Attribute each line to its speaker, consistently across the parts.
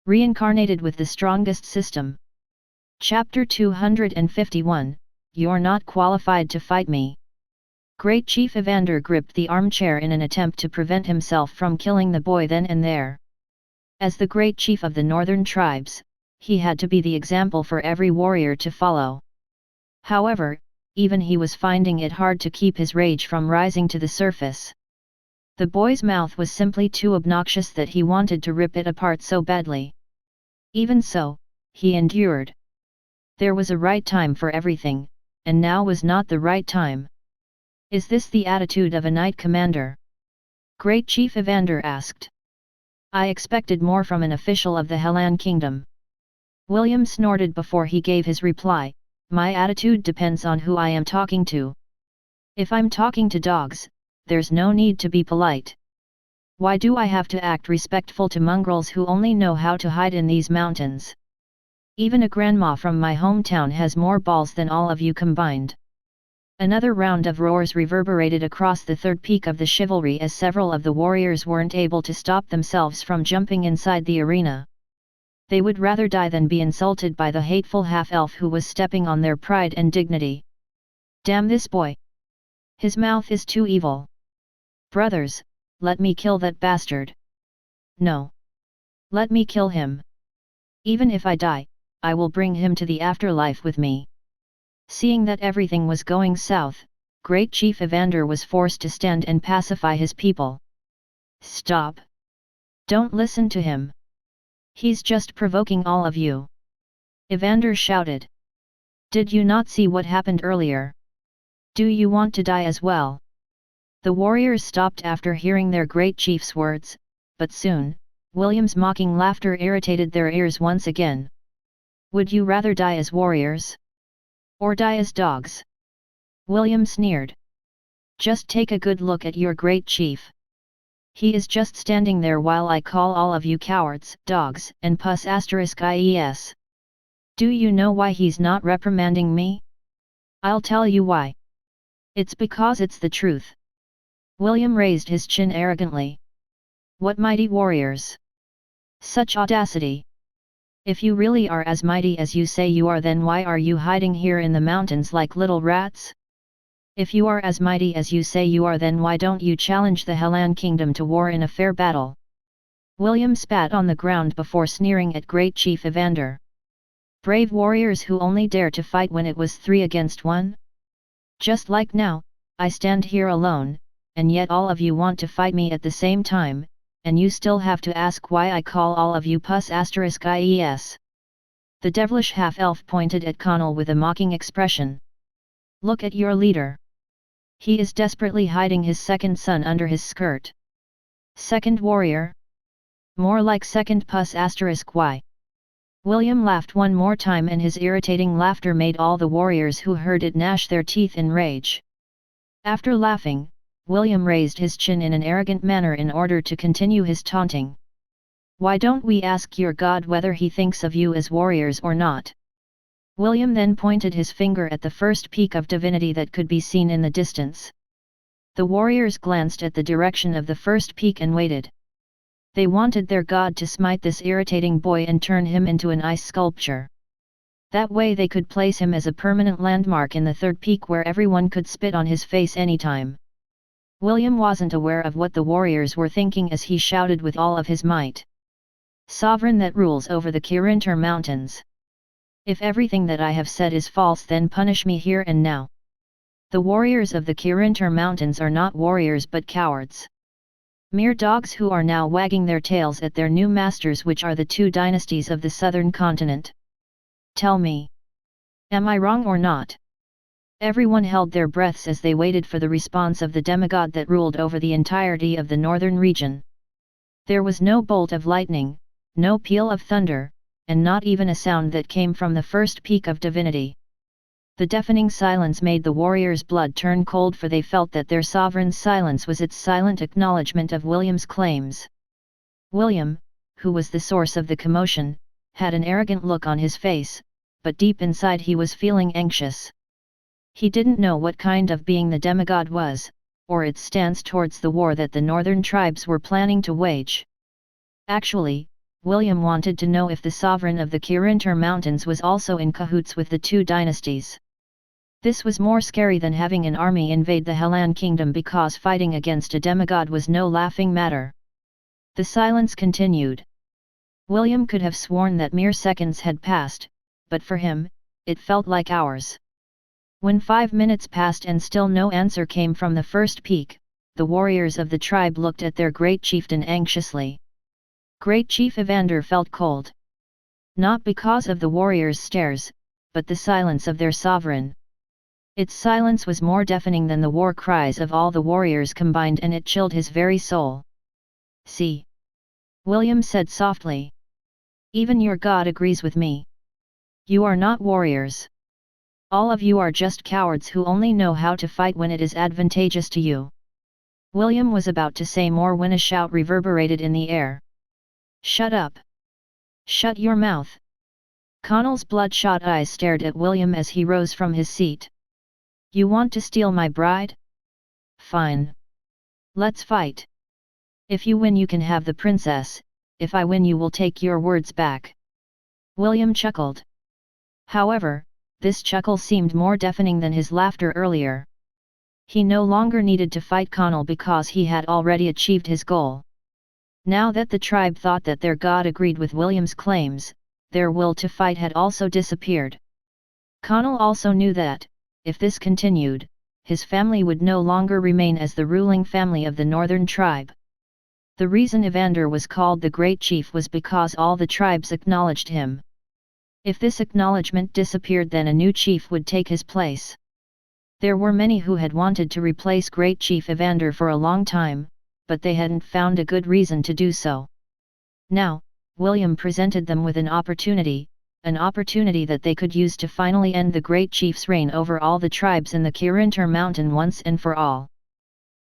Speaker 1: Reincarnated with the strongest system. Chapter 251, You're not qualified to fight me. Great Chief Evander gripped the armchair in an attempt to prevent himself from killing the boy then and there. As the great chief of the northern tribes, he had to be the example for every warrior to follow. However, even he was finding it hard to keep his rage from rising to the surface. The boy's mouth was simply too obnoxious that he wanted to rip it apart so badly. Even so, he endured. There was a right time for everything, and now was not the right time. Is this the attitude of a knight commander? Great Chief Evander asked. I expected more from an official of the Hellan Kingdom. William snorted before he gave his reply. My attitude depends on who I am talking to. If I'm talking to dogs, there's no need to be polite. Why do I have to act respectful to mongrels who only know how to hide in these mountains? Even a grandma from my hometown has more balls than all of you combined. Another round of roars reverberated across the third peak of the chivalry as several of the warriors weren't able to stop themselves from jumping inside the arena. They would rather die than be insulted by the hateful half-elf who was stepping on their pride and dignity. Damn this boy! His mouth is too evil. Brothers, let me kill that bastard. No. Let me kill him. Even if I die, I will bring him to the afterlife with me. Seeing that everything was going south, Great Chief Evander was forced to stand and pacify his people. Stop! Don't listen to him. He's just provoking all of you. Evander shouted. Did you not see what happened earlier? Do you want to die as well? The warriors stopped after hearing their great chief's words, but soon, William's mocking laughter irritated their ears once again. Would you rather die as warriors? Or die as dogs? William sneered. Just take a good look at your great chief. He is just standing there while I call all of you cowards, dogs, and *ies. Do you know why he's not reprimanding me? I'll tell you why. It's because it's the truth. William raised his chin arrogantly. What mighty warriors! Such audacity! If you really are as mighty as you say you are, then why are you hiding here in the mountains like little rats? If you are as mighty as you say you are, then why don't you challenge the Hellan Kingdom to war in a fair battle? William spat on the ground before sneering at Great Chief Evander. Brave warriors who only dare to fight when it was 3 against 1? Just like now, I stand here alone, and yet all of you want to fight me at the same time, and you still have to ask why I call all of you *ies. The devilish half-elf pointed at Connell with a mocking expression. Look at your leader. He is desperately hiding his second son under his skirt. Second warrior? More like second *y. William laughed one more time, and his irritating laughter made all the warriors who heard it gnash their teeth in rage. After laughing, William raised his chin in an arrogant manner in order to continue his taunting. Why don't we ask your God whether he thinks of you as warriors or not? William then pointed his finger at the first peak of divinity that could be seen in the distance. The warriors glanced at the direction of the first peak and waited. They wanted their god to smite this irritating boy and turn him into an ice sculpture. That way they could place him as a permanent landmark in the third peak where everyone could spit on his face anytime. William wasn't aware of what the warriors were thinking as he shouted with all of his might. Sovereign that rules over the Kirintar Mountains. If everything that I have said is false, then punish me here and now. The warriors of the Kirintar Mountains are not warriors but cowards. Mere dogs who are now wagging their tails at their new masters, which are the 2 dynasties of the southern continent. Tell me. Am I wrong or not? Everyone held their breaths as they waited for the response of the demigod that ruled over the entirety of the northern region. There was no bolt of lightning, no peal of thunder, and not even a sound that came from the first peak of divinity. The deafening silence made the warriors' blood turn cold, for they felt that their sovereign's silence was its silent acknowledgment of William's claims. William, who was the source of the commotion, had an arrogant look on his face, but deep inside he was feeling anxious. He didn't know what kind of being the demigod was, or its stance towards the war that the northern tribes were planning to wage. Actually, William wanted to know if the sovereign of the Kirinter Mountains was also in cahoots with the two dynasties. This was more scary than having an army invade the Hellan kingdom, because fighting against a demigod was no laughing matter. The silence continued. William could have sworn that mere seconds had passed, but for him, it felt like hours. When 5 minutes passed and still no answer came from the first peak, the warriors of the tribe looked at their great chieftain anxiously. Great Chief Evander felt cold. Not because of the warriors' stares, but the silence of their sovereign. Its silence was more deafening than the war cries of all the warriors combined, and it chilled his very soul. "See," William said softly. "Even your god agrees with me. You are not warriors. All of you are just cowards who only know how to fight when it is advantageous to you." William was about to say more when a shout reverberated in the air. "Shut up! Shut your mouth!" Connell's bloodshot eyes stared at William as he rose from his seat. "You want to steal my bride? Fine. Let's fight. If you win you can have the princess, if I win you will take your words back." William chuckled. However, this chuckle seemed more deafening than his laughter earlier. He no longer needed to fight Connell because he had already achieved his goal. Now that the tribe thought that their god agreed with William's claims, their will to fight had also disappeared. Connell also knew that, if this continued, his family would no longer remain as the ruling family of the northern tribe. The reason Evander was called the Great Chief was because all the tribes acknowledged him. If this acknowledgement disappeared, then a new chief would take his place. There were many who had wanted to replace Great Chief Evander for a long time, but they hadn't found a good reason to do so. Now, William presented them with an opportunity that they could use to finally end the Great Chief's reign over all the tribes in the Kirinter Mountain once and for all.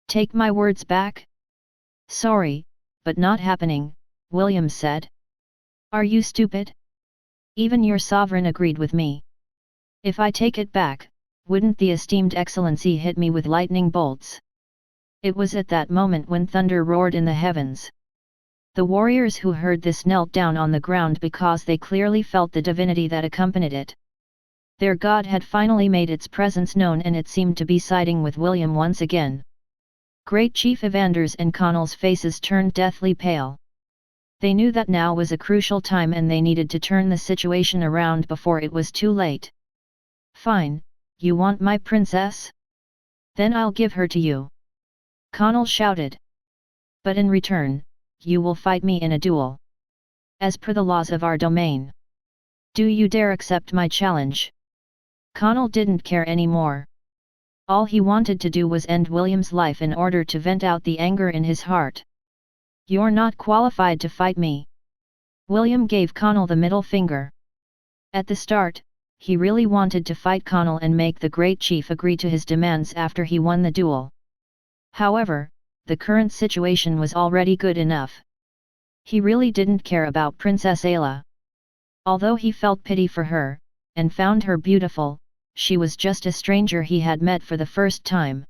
Speaker 1: "Take my words back?" "Sorry, but not happening," William said. "Are you stupid? Even your sovereign agreed with me. If I take it back, wouldn't the esteemed excellency hit me with lightning bolts?" It was at that moment when thunder roared in the heavens. The warriors who heard this knelt down on the ground because they clearly felt the divinity that accompanied it. Their god had finally made its presence known, and it seemed to be siding with William once again. Great Chief Evander's and Connell's faces turned deathly pale. They knew that now was a crucial time and they needed to turn the situation around before it was too late. "Fine, you want my princess? Then I'll give her to you," Connell shouted. "But in return, you will fight me in a duel. As per the laws of our domain. Do you dare accept my challenge?" Connell didn't care anymore. All he wanted to do was end William's life in order to vent out the anger in his heart. "You're not qualified to fight me." William gave Connell the middle finger. At the start, he really wanted to fight Connell and make the Great Chief agree to his demands after he won the duel. However, the current situation was already good enough. He really didn't care about Princess Ayla. Although he felt pity for her, and found her beautiful, she was just a stranger he had met for the first time.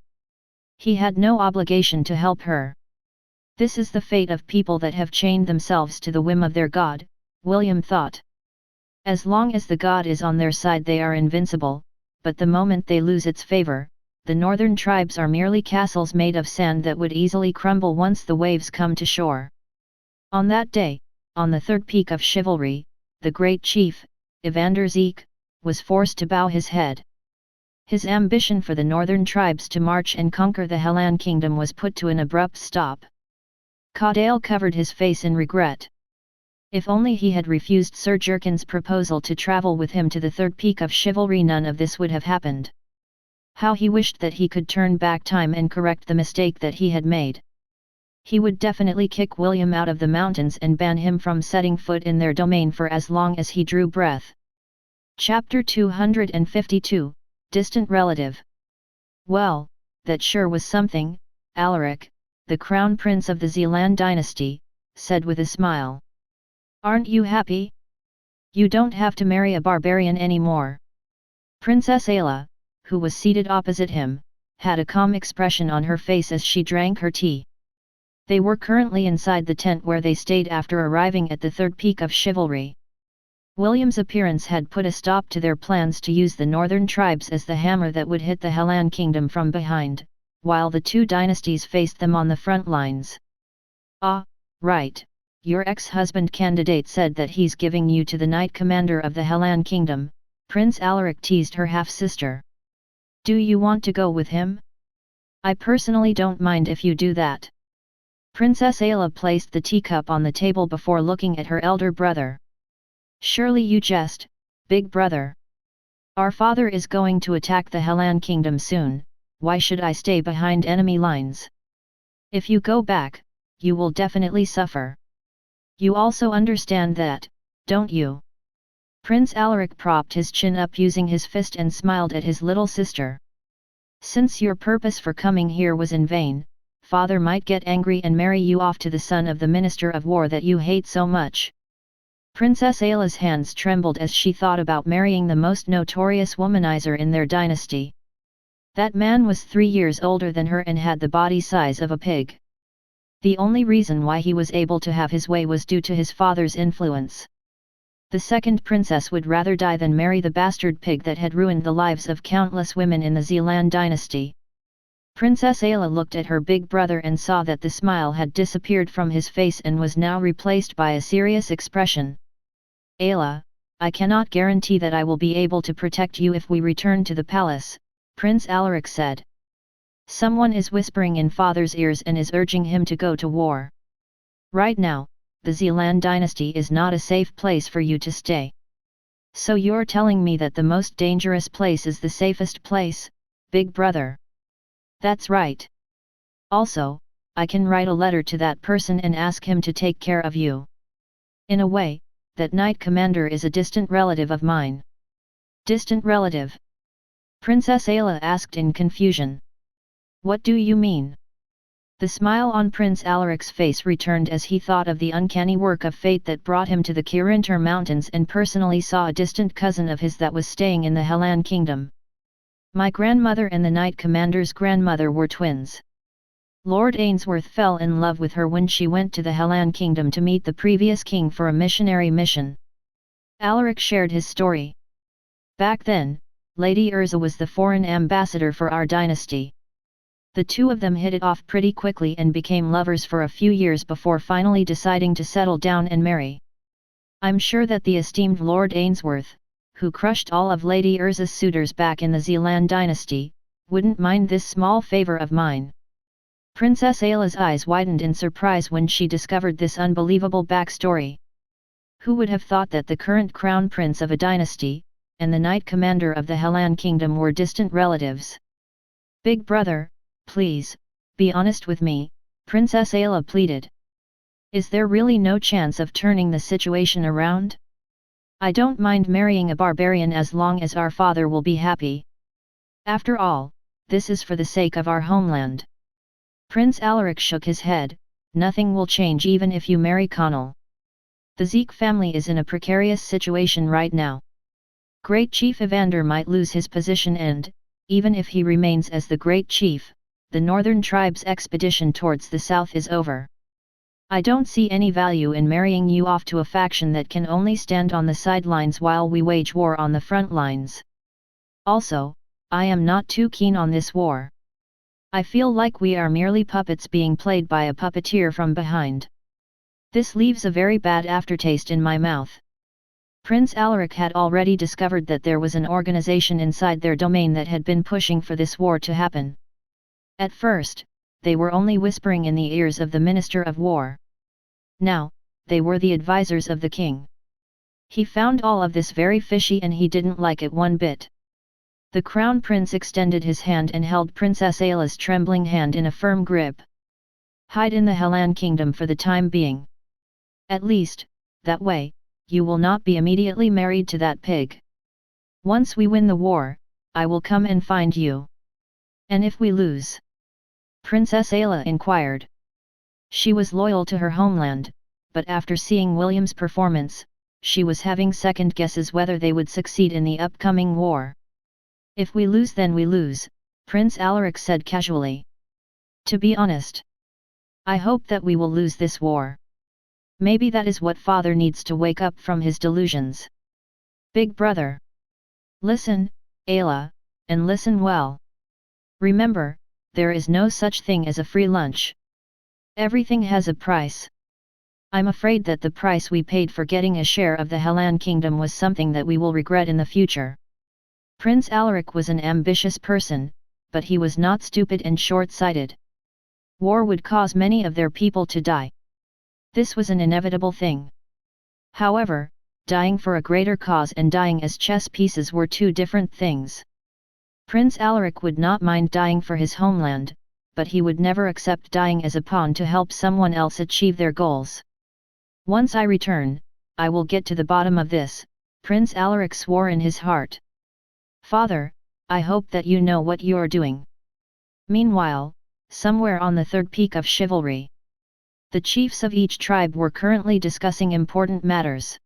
Speaker 1: He had no obligation to help her. This is the fate of people that have chained themselves to the whim of their god, William thought. As long as the god is on their side they are invincible, but the moment they lose its favor, the northern tribes are merely castles made of sand that would easily crumble once the waves come to shore. On that day, on the third peak of chivalry, the Great Chief, Evander Zeke, was forced to bow his head. His ambition for the northern tribes to march and conquer the Hellan kingdom was put to an abrupt stop. Caudale covered his face in regret. If only he had refused Sir Jerkin's proposal to travel with him to the third peak of chivalry, none of this would have happened. How he wished that he could turn back time and correct the mistake that he had made. He would definitely kick William out of the mountains and ban him from setting foot in their domain for as long as he drew breath. Chapter 252, Distant Relative. "Well, that sure was something, Alaric, the crown prince of the Zealand dynasty," said with a smile. "Aren't you happy? You don't have to marry a barbarian anymore." Princess Ayla, who was seated opposite him, had a calm expression on her face as she drank her tea. They were currently inside the tent where they stayed after arriving at the third peak of chivalry. William's appearance had put a stop to their plans to use the northern tribes as the hammer that would hit the Hellan kingdom from behind, while the two dynasties faced them on the front lines. "Ah, right, your ex-husband candidate said that he's giving you to the Knight Commander of the Hellan kingdom," Prince Alaric teased her half-sister. "Do you want to go with him? I personally don't mind if you do that." Princess Ayla placed the teacup on the table before looking at her elder brother. "Surely you jest, big brother. Our father is going to attack the Hellan kingdom soon, why should I stay behind enemy lines? If you go back, you will definitely suffer. You also understand that, don't you?" Prince Alaric propped his chin up using his fist and smiled at his little sister. "Since your purpose for coming here was in vain, father might get angry and marry you off to the son of the Minister of War that you hate so much." Princess Ayla's hands trembled as she thought about marrying the most notorious womanizer in their dynasty. That man was 3 years older than her and had the body size of a pig. The only reason why he was able to have his way was due to his father's influence. The second princess would rather die than marry the bastard pig that had ruined the lives of countless women in the Zealand dynasty. Princess Ayla looked at her big brother and saw that the smile had disappeared from his face and was now replaced by a serious expression. "Ayla, I cannot guarantee that I will be able to protect you if we return to the palace," Prince Alaric said. "Someone is whispering in father's ears and is urging him to go to war. Right now, the Zealand dynasty is not a safe place for you to stay. So you're telling me that the most dangerous place is the safest place, big brother?" "That's right. Also, I can write a letter to that person and ask him to take care of you. In a way, that Knight Commander is a distant relative of mine." "Distant relative?" Princess Ayla asked in confusion. "What do you mean?" The smile on Prince Alaric's face returned as he thought of the uncanny work of fate that brought him to the Kirintar Mountains and personally saw a distant cousin of his that was staying in the Hellan kingdom. "My grandmother and the Knight Commander's grandmother were twins. Lord Ainsworth fell in love with her when she went to the Hellan kingdom to meet the previous king for a missionary mission." Alaric shared his story. "Back then, Lady Urza was the foreign ambassador for our dynasty. The two of them hit it off pretty quickly and became lovers for a few years before finally deciding to settle down and marry. I'm sure that the esteemed Lord Ainsworth, who crushed all of Lady Urza's suitors back in the Zealand dynasty, wouldn't mind this small favor of mine." Princess Ayla's eyes widened in surprise when she discovered this unbelievable backstory. Who would have thought that the current crown prince of a dynasty, and the Knight Commander of the Hellan kingdom were distant relatives? "Big brother, please, be honest with me," Princess Ayla pleaded. "Is there really no chance of turning the situation around? I don't mind marrying a barbarian as long as our father will be happy. After all, this is for the sake of our homeland." Prince Alaric shook his head. "Nothing will change even if you marry Connell. The Zeke family is in a precarious situation right now. Great Chief Evander might lose his position and, even if he remains as the Great Chief, the Northern Tribes' expedition towards the south is over. I don't see any value in marrying you off to a faction that can only stand on the sidelines while we wage war on the front lines. Also, I am not too keen on this war. I feel like we are merely puppets being played by a puppeteer from behind. This leaves a very bad aftertaste in my mouth." Prince Alaric had already discovered that there was an organization inside their domain that had been pushing for this war to happen. At first, they were only whispering in the ears of the Minister of War. Now, they were the advisors of the king. He found all of this very fishy and he didn't like it one bit. The Crown Prince extended his hand and held Princess Ayla's trembling hand in a firm grip. "Hide in the Hellan kingdom for the time being. At least, that way, you will not be immediately married to that pig. Once we win the war, I will come and find you." "And if we lose?" Princess Ayla inquired. She was loyal to her homeland, but after seeing William's performance, she was having second guesses whether they would succeed in the upcoming war. "If we lose then we lose," Prince Alaric said casually. "To be honest, I hope that we will lose this war. Maybe that is what father needs to wake up from his delusions. Big brother. Listen, Ayla, and listen well. Remember, there is no such thing as a free lunch. Everything has a price. I'm afraid that the price we paid for getting a share of the Helan kingdom was something that we will regret in the future. Prince Alaric was an ambitious person, but he was not stupid and short-sighted. War would cause many of their people to die. This was an inevitable thing. However, dying for a greater cause and dying as chess pieces were two different things. Prince Alaric would not mind dying for his homeland, but he would never accept dying as a pawn to help someone else achieve their goals. Once I return, I will get to the bottom of this, Prince Alaric swore in his heart. Father, I hope that you know what you are doing. Meanwhile, somewhere on the third peak of chivalry, the chiefs of each tribe were currently discussing important matters.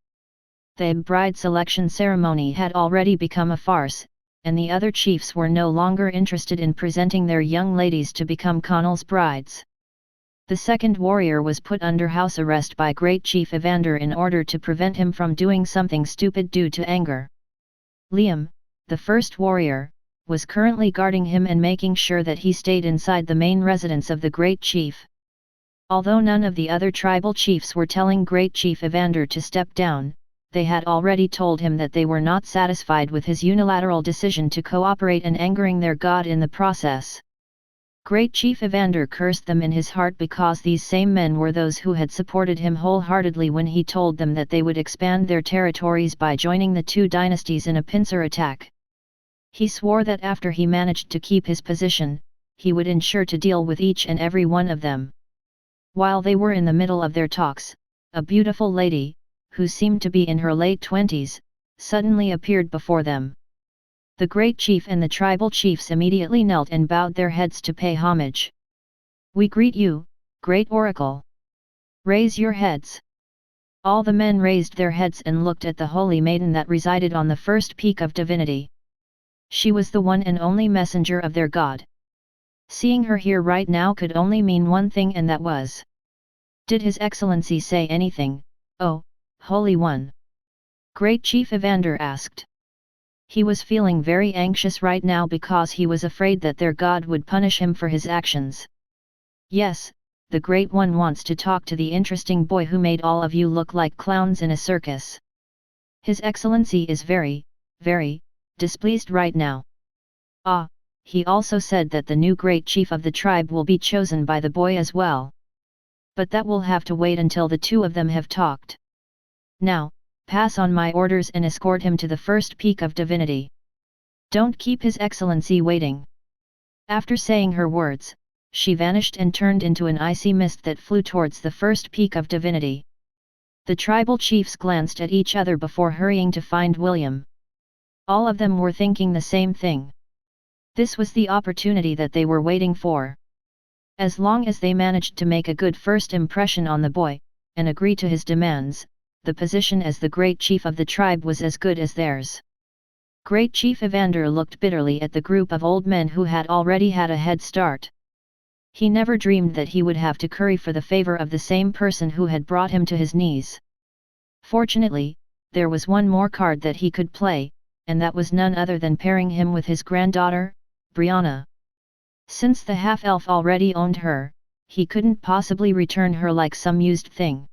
Speaker 1: The bride selection ceremony had already become a farce, and the other chiefs were no longer interested in presenting their young ladies to become Connell's brides. The second warrior was put under house arrest by Great Chief Evander in order to prevent him from doing something stupid due to anger. Liam, the first warrior, was currently guarding him and making sure that he stayed inside the main residence of the Great Chief. Although none of the other tribal chiefs were telling Great Chief Evander to step down, they had already told him that they were not satisfied with his unilateral decision to cooperate and angering their god in the process. Great Chief Evander cursed them in his heart because these same men were those who had supported him wholeheartedly when he told them that they would expand their territories by joining the two dynasties in a pincer attack. He swore that after he managed to keep his position, he would ensure to deal with each and every one of them. While they were in the middle of their talks, a beautiful lady, who seemed to be in her late 20s, suddenly appeared before them. The great chief and the tribal chiefs immediately knelt and bowed their heads to pay homage. "We greet you, great oracle. Raise your heads." All the men raised their heads and looked at the holy maiden that resided on the first peak of divinity. She was the one and only messenger of their god. Seeing her here right now could only mean one thing, and that was, "Did His Excellency say anything, oh, Holy One?" Great Chief Evander asked. He was feeling very anxious right now because he was afraid that their god would punish him for his actions. "Yes, the Great One wants to talk to the interesting boy who made all of you look like clowns in a circus. His Excellency is very, very displeased right now. Ah, he also said that the new great chief of the tribe will be chosen by the boy as well. But that will have to wait until the two of them have talked. Now, pass on my orders and escort him to the first peak of divinity. Don't keep His Excellency waiting." After saying her words, she vanished and turned into an icy mist that flew towards the first peak of divinity. The tribal chiefs glanced at each other before hurrying to find William. All of them were thinking the same thing. This was the opportunity that they were waiting for. As long as they managed to make a good first impression on the boy, and agree to his demands, the position as the great chief of the tribe was as good as theirs. Great Chief Evander looked bitterly at the group of old men who had already had a head start. He never dreamed that he would have to curry for the favor of the same person who had brought him to his knees. Fortunately, there was one more card that he could play, and that was none other than pairing him with his granddaughter, Brianna. Since the half-elf already owned her, he couldn't possibly return her like some used thing.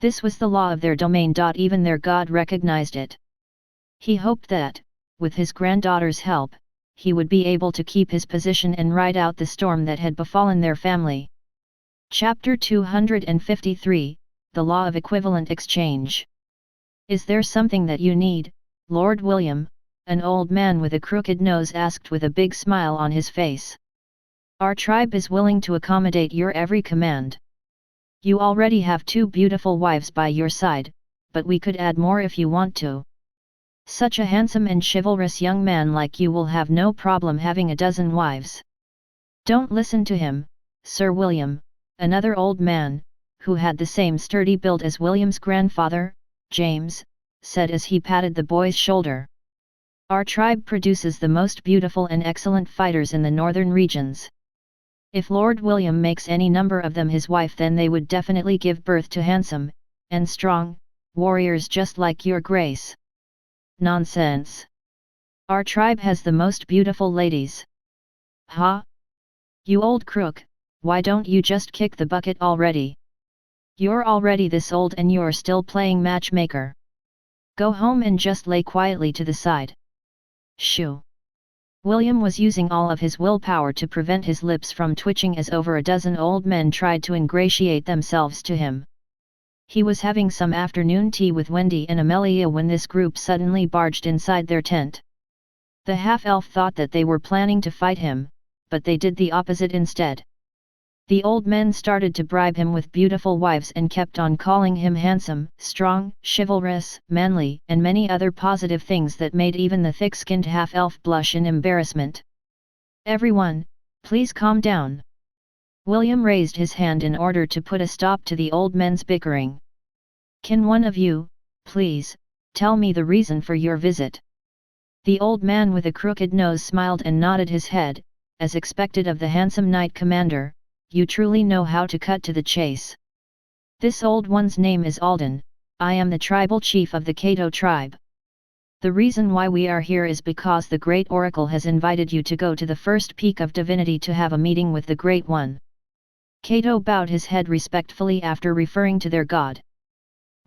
Speaker 1: This was the law of their domain. Even their god recognized it. He hoped that, with his granddaughter's help, he would be able to keep his position and ride out the storm that had befallen their family. Chapter 253, The Law of Equivalent Exchange. "Is there something that you need, Lord William?" an old man with a crooked nose asked with a big smile on his face. "Our tribe is willing to accommodate your every command. You already have 2 beautiful wives by your side, but we could add more if you want to. Such a handsome and chivalrous young man like you will have no problem having a dozen wives." "Don't listen to him, Sir William," another old man, who had the same sturdy build as William's grandfather, James, said as he patted the boy's shoulder. "Our tribe produces the most beautiful and excellent fighters in the northern regions. If Lord William makes any number of them his wife, then they would definitely give birth to handsome, and strong, warriors just like your grace. Nonsense. Our tribe has the most beautiful ladies. Ha? You old crook, why don't you just kick the bucket already? You're already this old and you're still playing matchmaker. Go home and just lay quietly to the side. Shoo. William was using all of his willpower to prevent his lips from twitching as over a dozen old men tried to ingratiate themselves to him. He was having some afternoon tea with Wendy and Amelia when this group suddenly barged inside their tent. The half-elf thought that they were planning to fight him, but they did the opposite instead. The old men started to bribe him with beautiful wives and kept on calling him handsome, strong, chivalrous, manly, and many other positive things that made even the thick-skinned half-elf blush in embarrassment. Everyone, please calm down. William raised his hand in order to put a stop to the old men's bickering. Can one of you, please, tell me the reason for your visit? The old man with a crooked nose smiled and nodded his head, as expected of the handsome knight commander. You truly know how to cut to the chase. This old one's name is Alden, I am the tribal chief of the Cato tribe. The reason why we are here is because the Great Oracle has invited you to go to the first peak of divinity to have a meeting with the Great One. Cato bowed his head respectfully after referring to their god.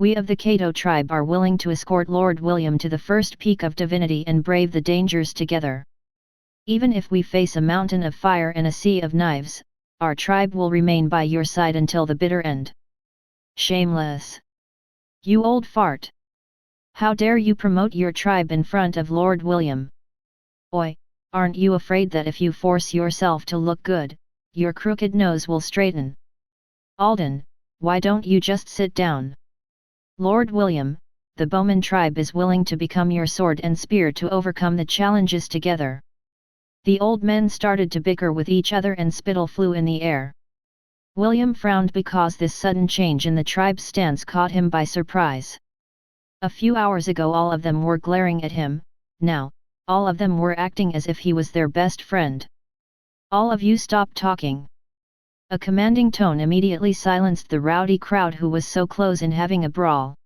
Speaker 1: We of the Cato tribe are willing to escort Lord William to the first peak of divinity and brave the dangers together. Even if we face a mountain of fire and a sea of knives, our tribe will remain by your side until the bitter end. Shameless! You old fart! How dare you promote your tribe in front of Lord William? Oi, aren't you afraid that if you force yourself to look good, your crooked nose will straighten? Alden, why don't you just sit down? Lord William, the Bowman tribe is willing to become your sword and spear to overcome the challenges together. The old men started to bicker with each other and spittle flew in the air. William frowned because this sudden change in the tribe's stance caught him by surprise. A few hours ago all of them were glaring at him, now, all of them were acting as if he was their best friend. All of you stop talking. A commanding tone immediately silenced the rowdy crowd who was so close in having a brawl.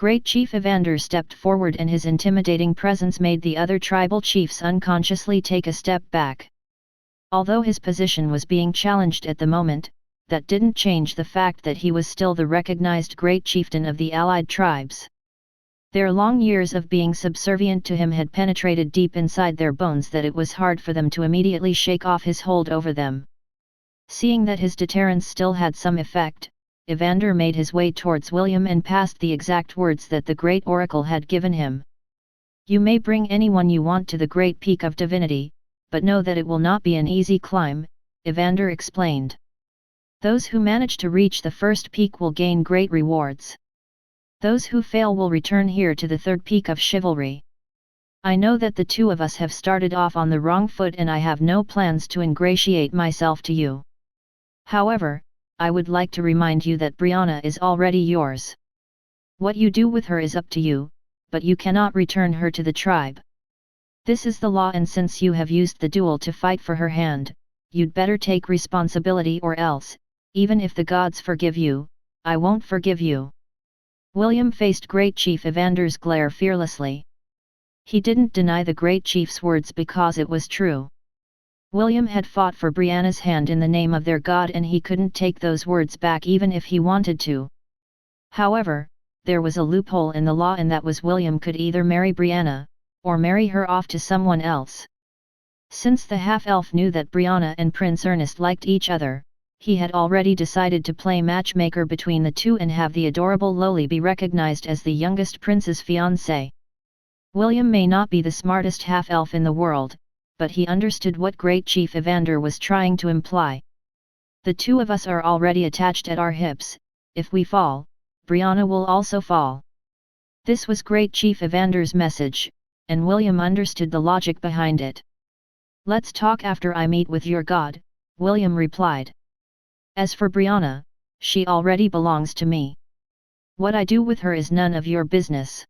Speaker 1: Great Chief Evander stepped forward and his intimidating presence made the other tribal chiefs unconsciously take a step back. Although his position was being challenged at the moment, that didn't change the fact that he was still the recognized great chieftain of the allied tribes. Their long years of being subservient to him had penetrated deep inside their bones that it was hard for them to immediately shake off his hold over them. Seeing that his deterrence still had some effect, Evander made his way towards William and passed the exact words that the Great Oracle had given him. You may bring anyone you want to the Great Peak of Divinity, but know that it will not be an easy climb, Evander explained. Those who manage to reach the first peak will gain great rewards. Those who fail will return here to the third peak of chivalry. I know that the two of us have started off on the wrong foot and I have no plans to ingratiate myself to you. However, I would like to remind you that Brianna is already yours. What you do with her is up to you, but you cannot return her to the tribe. This is the law, and since you have used the duel to fight for her hand, you'd better take responsibility, or else, even if the gods forgive you, I won't forgive you. William faced Great Chief Evander's glare fearlessly. He didn't deny the Great Chief's words because it was true. William had fought for Brianna's hand in the name of their god and he couldn't take those words back even if he wanted to. However, there was a loophole in the law, and that was William could either marry Brianna, or marry her off to someone else. Since the half-elf knew that Brianna and Prince Ernest liked each other, he had already decided to play matchmaker between the two and have the adorable Loli be recognized as the youngest prince's fiancé. William may not be the smartest half-elf in the world, but he understood what Great Chief Evander was trying to imply. The two of us are already attached at our hips, if we fall, Brianna will also fall. This was Great Chief Evander's message, and William understood the logic behind it. Let's talk after I meet with your god, William replied. As for Brianna, she already belongs to me. What I do with her is none of your business.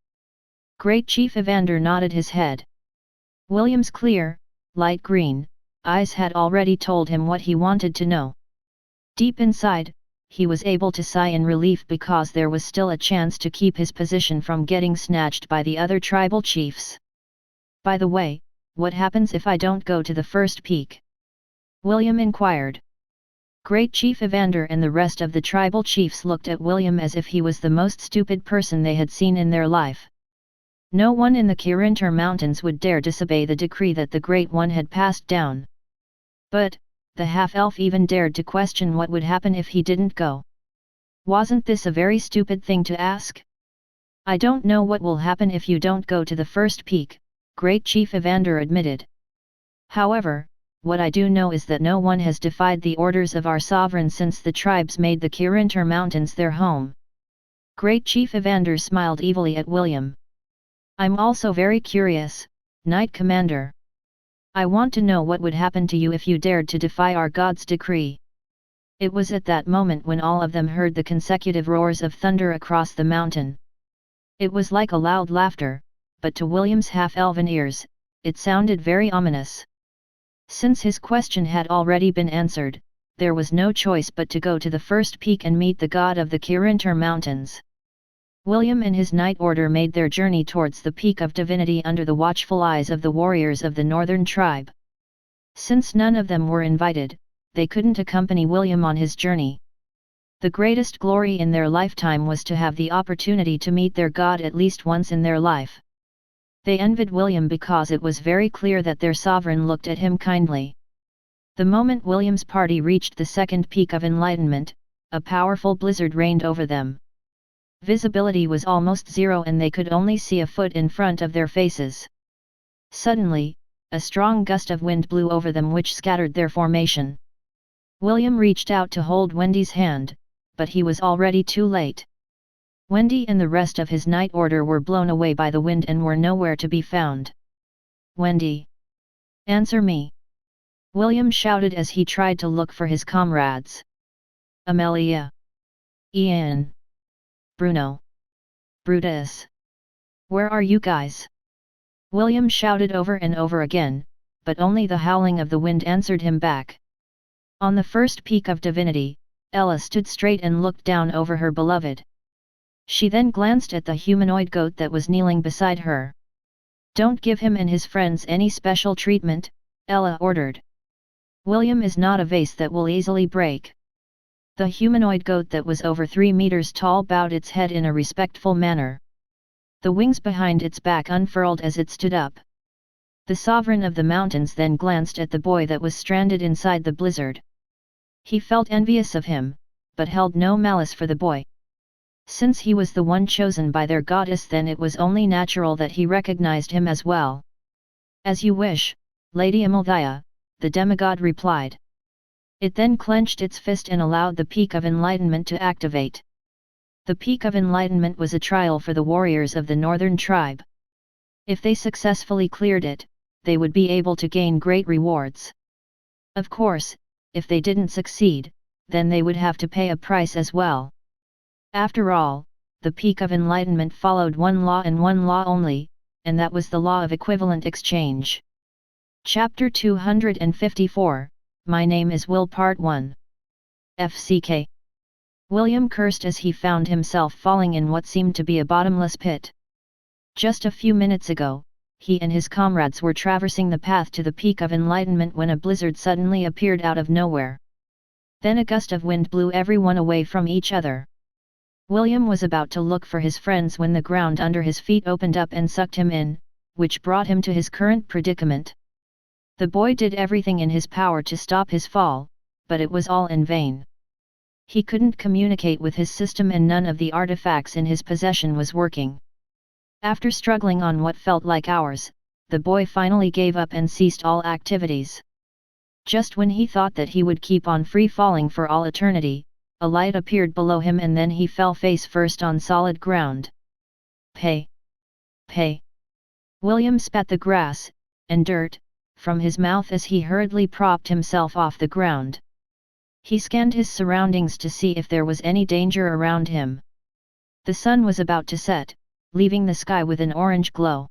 Speaker 1: Great Chief Evander nodded his head. William's clear, light green, eyes had already told him what he wanted to know. Deep inside, he was able to sigh in relief because there was still a chance to keep his position from getting snatched by the other tribal chiefs. By the way, what happens if I don't go to the first peak? William inquired. Great Chief Evander and the rest of the tribal chiefs looked at William as if he was the most stupid person they had seen in their life. No one in the Kirintar Mountains would dare disobey the decree that the Great One had passed down. But, the half-elf even dared to question what would happen if he didn't go. Wasn't this a very stupid thing to ask? I don't know what will happen if you don't go to the first peak, Great Chief Evander admitted. However, what I do know is that no one has defied the orders of our sovereign since the tribes made the Kirintar Mountains their home. Great Chief Evander smiled evilly at William. I'm also very curious, Knight Commander. I want to know what would happen to you if you dared to defy our God's decree. It was at that moment when all of them heard the consecutive roars of thunder across the mountain. It was like a loud laughter, but to William's half-elven ears, it sounded very ominous. Since his question had already been answered, there was no choice but to go to the first peak and meet the god of the Kirintar Mountains. William and his Knight Order made their journey towards the peak of divinity under the watchful eyes of the warriors of the northern tribe. Since none of them were invited, they couldn't accompany William on his journey. The greatest glory in their lifetime was to have the opportunity to meet their god at least once in their life. They envied William because it was very clear that their sovereign looked at him kindly. The moment William's party reached the second peak of enlightenment, a powerful blizzard reigned over them. Visibility was almost zero and they could only see a foot in front of their faces. Suddenly, a strong gust of wind blew over them which scattered their formation. William reached out to hold Wendy's hand, but he was already too late. Wendy and the rest of his Knight Order were blown away by the wind and were nowhere to be found. Wendy! Answer me! William shouted as he tried to look for his comrades. Amelia! Ian! Bruno! Brutus! Where are you guys? William shouted over and over again, but only the howling of the wind answered him back. On the first peak of divinity, Ayla stood straight and looked down over her beloved. She then glanced at the humanoid goat that was kneeling beside her. Don't give him and his friends any special treatment, Ayla ordered. William is not a vase that will easily break. The humanoid goat that was over 3 meters tall bowed its head in a respectful manner. The wings behind its back unfurled as it stood up. The sovereign of the mountains then glanced at the boy that was stranded inside the blizzard. He felt envious of him, but held no malice for the boy. Since he was the one chosen by their goddess, then it was only natural that he recognized him as well. As you wish, Lady Amalthea, the demigod replied. It then clenched its fist and allowed the Peak of Enlightenment to activate. The Peak of Enlightenment was a trial for the warriors of the northern tribe. If they successfully cleared it, they would be able to gain great rewards. Of course, if they didn't succeed, then they would have to pay a price as well. After all, the Peak of Enlightenment followed one law and one law only, and that was the law of equivalent exchange. Chapter 254, My Name is Will Part 1. FCK. William cursed as he found himself falling in what seemed to be a bottomless pit. Just a few minutes ago, he and his comrades were traversing the path to the Peak of Enlightenment when a blizzard suddenly appeared out of nowhere. Then a gust of wind blew everyone away from each other. William was about to look for his friends when the ground under his feet opened up and sucked him in, which brought him to his current predicament. The boy did everything in his power to stop his fall, but it was all in vain. He couldn't communicate with his system and none of the artifacts in his possession was working. After struggling on what felt like hours, the boy finally gave up and ceased all activities. Just when he thought that he would keep on free falling for all eternity, a light appeared below him and then he fell face first on solid ground. Pay! Pay! William spat the grass, and dirt, from his mouth as he hurriedly propped himself off the ground. He scanned his surroundings to see if there was any danger around him. The sun was about to set, leaving the sky with an orange glow.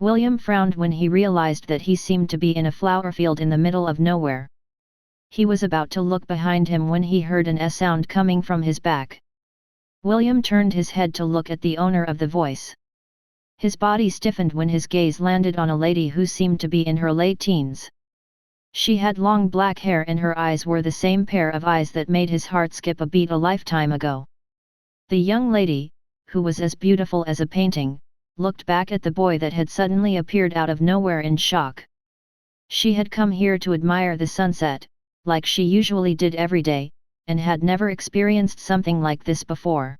Speaker 1: William frowned when he realized that he seemed to be in a flower field in the middle of nowhere. He was about to look behind him when he heard an sound coming from his back. William turned his head to look at the owner of the voice. His body stiffened when his gaze landed on a lady who seemed to be in her late teens. She had long black hair and her eyes were the same pair of eyes that made his heart skip a beat a lifetime ago. The young lady, who was as beautiful as a painting, looked back at the boy that had suddenly appeared out of nowhere in shock. She had come here to admire the sunset, like she usually did every day, and had never experienced something like this before.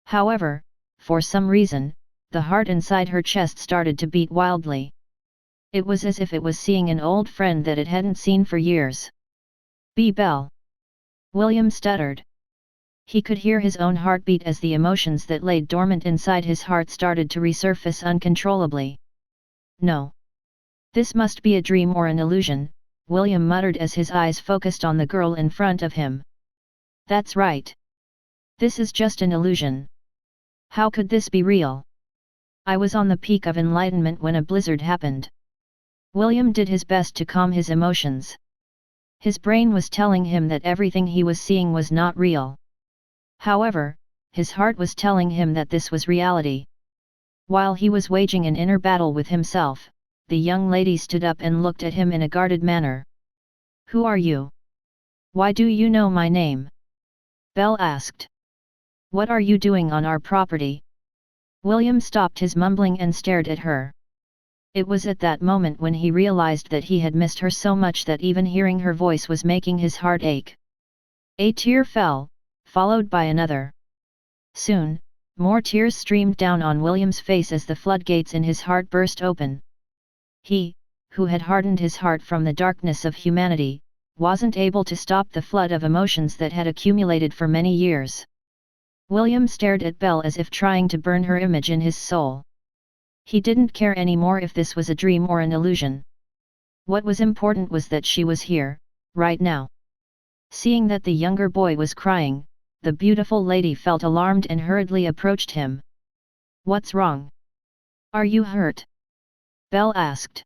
Speaker 1: However, for some reason, the heart inside her chest started to beat wildly. It was as if it was seeing an old friend that it hadn't seen for years. Belle. William stuttered. He could hear his own heartbeat as the emotions that laid dormant inside his heart started to resurface uncontrollably. No. This must be a dream or an illusion, William muttered as his eyes focused on the girl in front of him. That's right. This is just an illusion. How could this be real? I was on the peak of enlightenment when a blizzard happened. William did his best to calm his emotions. His brain was telling him that everything he was seeing was not real. However, his heart was telling him that this was reality. While he was waging an inner battle with himself, the young lady stood up and looked at him in a guarded manner. Who are you? Why do you know my name? Belle asked. What are you doing on our property? William stopped his mumbling and stared at her. It was at that moment when he realized that he had missed her so much that even hearing her voice was making his heart ache. A tear fell, followed by another. Soon, more tears streamed down on William's face as the floodgates in his heart burst open. He, who had hardened his heart from the darkness of humanity, wasn't able to stop the flood of emotions that had accumulated for many years. William stared at Belle as if trying to burn her image in his soul. He didn't care anymore if this was a dream or an illusion. What was important was that she was here, right now. Seeing that the younger boy was crying, the beautiful lady felt alarmed and hurriedly approached him. What's wrong? Are you hurt? Belle asked.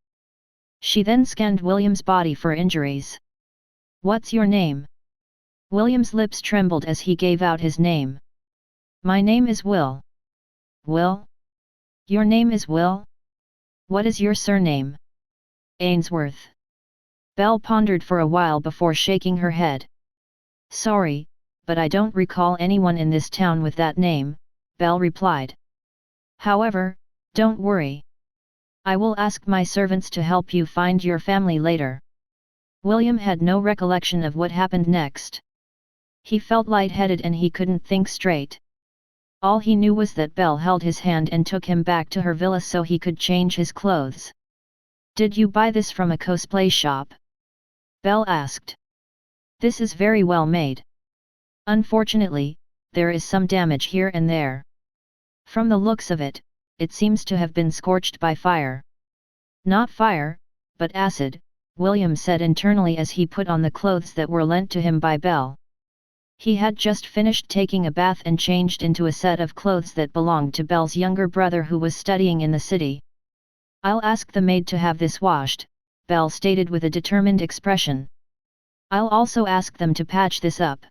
Speaker 1: She then scanned William's body for injuries. What's your name? William's lips trembled as he gave out his name. My name is Will. Will? Your name is Will? What is your surname? Ainsworth. Belle pondered for a while before shaking her head. Sorry, but I don't recall anyone in this town with that name, Belle replied. However, don't worry. I will ask my servants to help you find your family later. William had no recollection of what happened next. He felt lightheaded and he couldn't think straight. All he knew was that Belle held his hand and took him back to her villa so he could change his clothes. Did you buy this from a cosplay shop? Belle asked. This is very well made. Unfortunately, there is some damage here and there. From the looks of it, it seems to have been scorched by fire. Not fire, but acid, William said internally as he put on the clothes that were lent to him by Belle. He had just finished taking a bath and changed into a set of clothes that belonged to Belle's younger brother who was studying in the city. I'll ask the maid to have this washed, Belle stated with a determined expression. I'll also ask them to patch this up.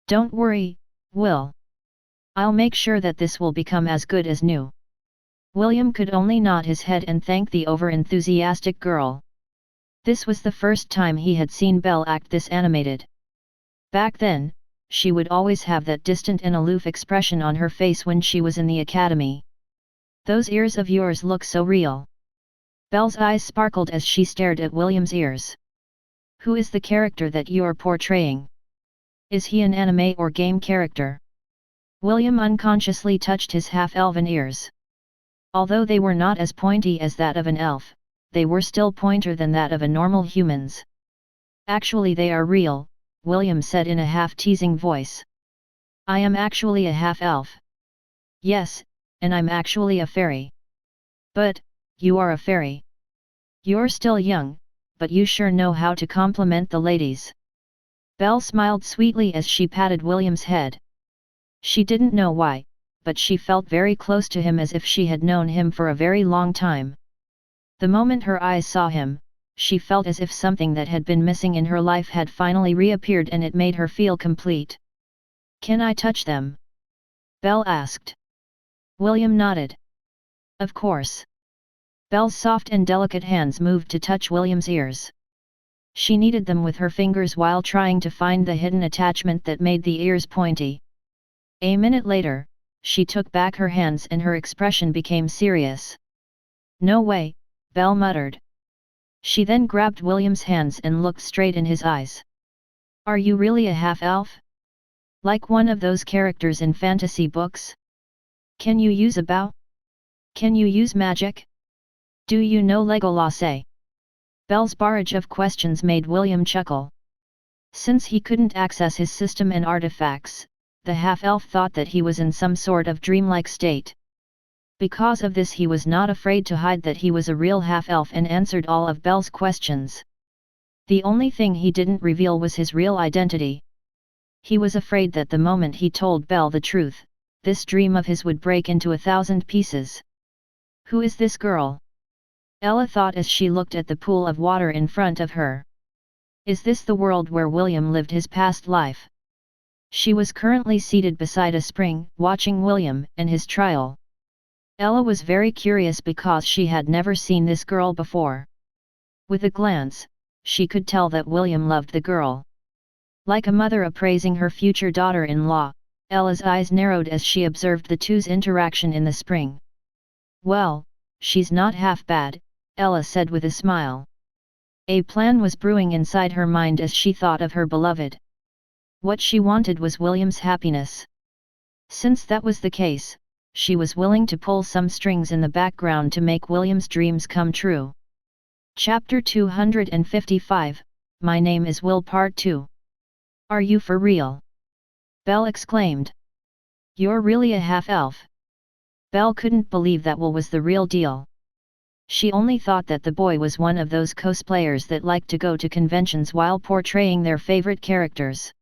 Speaker 1: Don't worry, Will. I'll make sure that this will become as good as new. William could only nod his head and thank the over-enthusiastic girl. This was the first time he had seen Belle act this animated. Back then, she would always have that distant and aloof expression on her face when she was in the academy. Those ears of yours look so real. Belle's eyes sparkled as she stared at William's ears. Who is the character that you're portraying? Is he an anime or game character? William unconsciously touched his half-elven ears. Although they were not as pointy as that of an elf, they were still pointer than that of a normal human's. Actually they are real, William said in a half-teasing voice. I am actually a half-elf. Yes, and I'm actually a fairy. But, you are a fairy. You're still young, but you sure know how to compliment the ladies. Belle smiled sweetly as she patted William's head. She didn't know why, but she felt very close to him as if she had known him for a very long time. The moment her eyes saw him, she felt as if something that had been missing in her life had finally reappeared, and it made her feel complete. "Can I touch them?" Belle asked. William nodded. "Of course." Belle's soft and delicate hands moved to touch William's ears. She kneaded them with her fingers while trying to find the hidden attachment that made the ears pointy. A minute later, she took back her hands and her expression became serious. "No way," Belle muttered. She then grabbed William's hands and looked straight in his eyes. "Are you really a half-elf? Like one of those characters in fantasy books? Can you use a bow? Can you use magic? Do you know Legolas?" Belle's barrage of questions made William chuckle. Since he couldn't access his system and artifacts, the half-elf thought that he was in some sort of dreamlike state. Because of this, he was not afraid to hide that he was a real half-elf and answered all of Belle's questions. The only thing he didn't reveal was his real identity. He was afraid that the moment he told Belle the truth, this dream of his would break into 1,000 pieces. "Who is this girl?" Ayla thought as she looked at the pool of water in front of her. Is this the world where William lived his past life? She was currently seated beside a spring, watching William and his trial. Ayla was very curious because she had never seen this girl before. With a glance, she could tell that William loved the girl. Like a mother appraising her future daughter-in-law, Ayla's eyes narrowed as she observed the two's interaction in the spring. "Well, she's not half bad," Ayla said with a smile. A plan was brewing inside her mind as she thought of her beloved. What she wanted was William's happiness. Since that was the case, she was willing to pull some strings in the background to make William's dreams come true. Chapter 255, My Name is Will Part 2. "Are you for real?" Belle exclaimed. "You're really a half-elf?" Belle couldn't believe that Will was the real deal. She only thought that the boy was one of those cosplayers that like to go to conventions while portraying their favorite characters.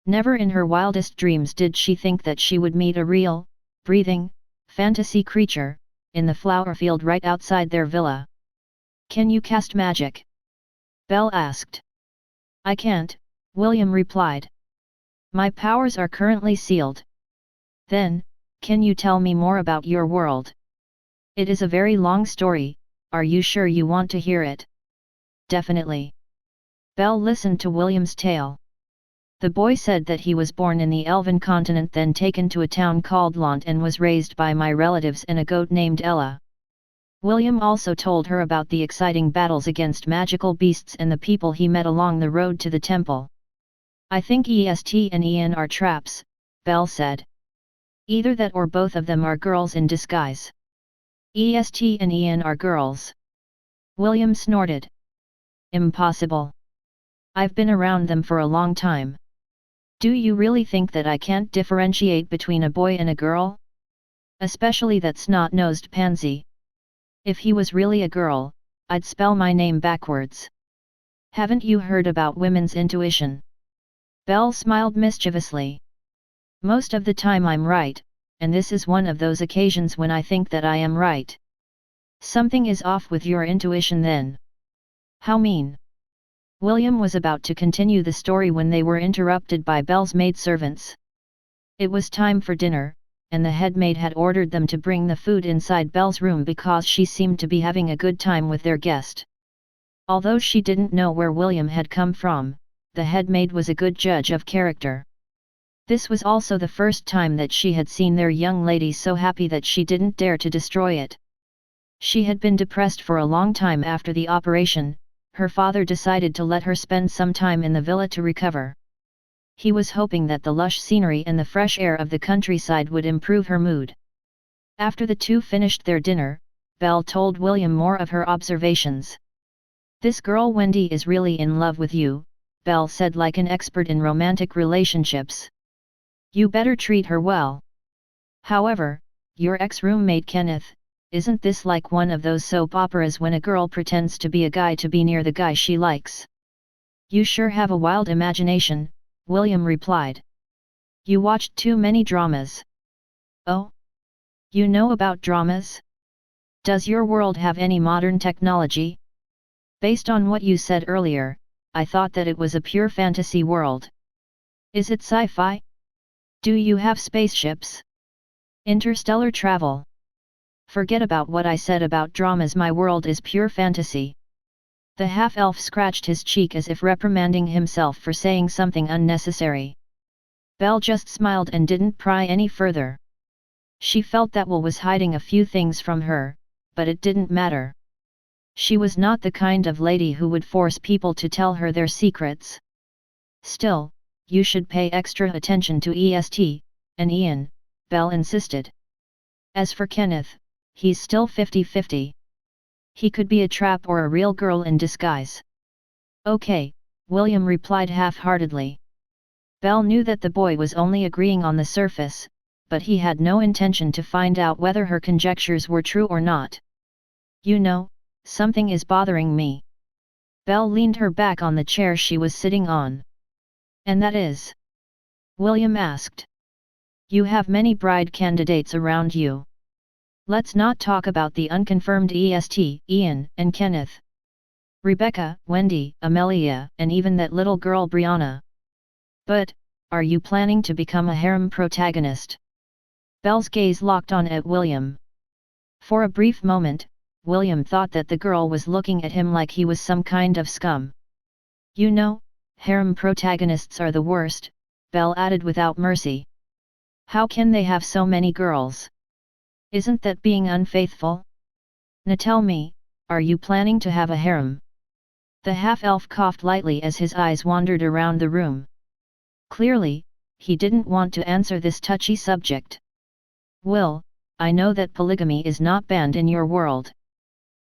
Speaker 1: Never in her wildest dreams did she think that she would meet a real, breathing, fantasy creature, in the flower field right outside their villa. "Can you cast magic?" Belle asked. "I can't," William replied. "My powers are currently sealed." "Then, can you tell me more about your world?" "It is a very long story, are you sure you want to hear it?" "Definitely." Belle listened to William's tale. The boy said that he was born in the Elven continent, then taken to a town called Lant and was raised by my relatives and a goat named Ayla. William also told her about the exciting battles against magical beasts and the people he met along the road to the temple. "I think Est and Ian are traps," Belle said. "Either that or both of them are girls in disguise." "Est and Ian are girls?" William snorted. "Impossible. I've been around them for a long time. Do you really think that I can't differentiate between a boy and a girl? Especially that snot-nosed pansy. If he was really a girl, I'd spell my name backwards. Haven't you heard about women's intuition?" Belle smiled mischievously. "Most of the time I'm right, and this is one of those occasions when I think that I am right." "Something is off with your intuition then." "How mean?" William was about to continue the story when they were interrupted by Belle's maidservants. It was time for dinner, and the head maid had ordered them to bring the food inside Belle's room because she seemed to be having a good time with their guest. Although she didn't know where William had come from, the head maid was a good judge of character. This was also the first time that she had seen their young lady so happy that she didn't dare to destroy it. She had been depressed for a long time after the operation. Her father decided to let her spend some time in the villa to recover. He was hoping that the lush scenery and the fresh air of the countryside would improve her mood. After the two finished their dinner, Belle told William more of her observations. "This girl Wendy is really in love with you," Belle said like an expert in romantic relationships. "You better treat her well. However, your ex-roommate Kenneth, isn't this like one of those soap operas when a girl pretends to be a guy to be near the guy she likes?" "You sure have a wild imagination," William replied. "You watched too many dramas." "Oh? You know about dramas?" Does your world have any modern technology? Based on what you said earlier, I thought that it was a pure fantasy world. Is it sci-fi? Do you have spaceships? Interstellar travel? Forget about what I said about dramas, my world is pure fantasy. The half-elf scratched his cheek as if reprimanding himself for saying something unnecessary. Belle just smiled and didn't pry any further. She felt that Will was hiding a few things from her, but it didn't matter. She was not the kind of lady who would force people to tell her their secrets. Still, you should pay extra attention to EST, and Ian, Belle insisted. As for Kenneth, he's still 50-50. He could be a trap or a real girl in disguise. Okay, William replied half-heartedly. Belle knew that the boy was only agreeing on the surface, but he had no intention to find out whether her conjectures were true or not. You know, something is bothering me. Belle leaned her back on the chair she was sitting on. And that is? William asked. You have many bride candidates around you. Let's not talk about the unconfirmed EST, Ian, and Kenneth. Rebecca, Wendy, Amelia, and even that little girl Brianna. But, are you planning to become a harem protagonist? Belle's gaze locked on at William. For a brief moment, William thought that the girl was looking at him like he was some kind of scum. You know, harem protagonists are the worst, Belle added without mercy. How can they have so many girls? Isn't that being unfaithful? Now tell me, are you planning to have a harem? The half-elf coughed lightly as his eyes wandered around the room. Clearly, he didn't want to answer this touchy subject. Will, I know that polygamy is not banned in your world.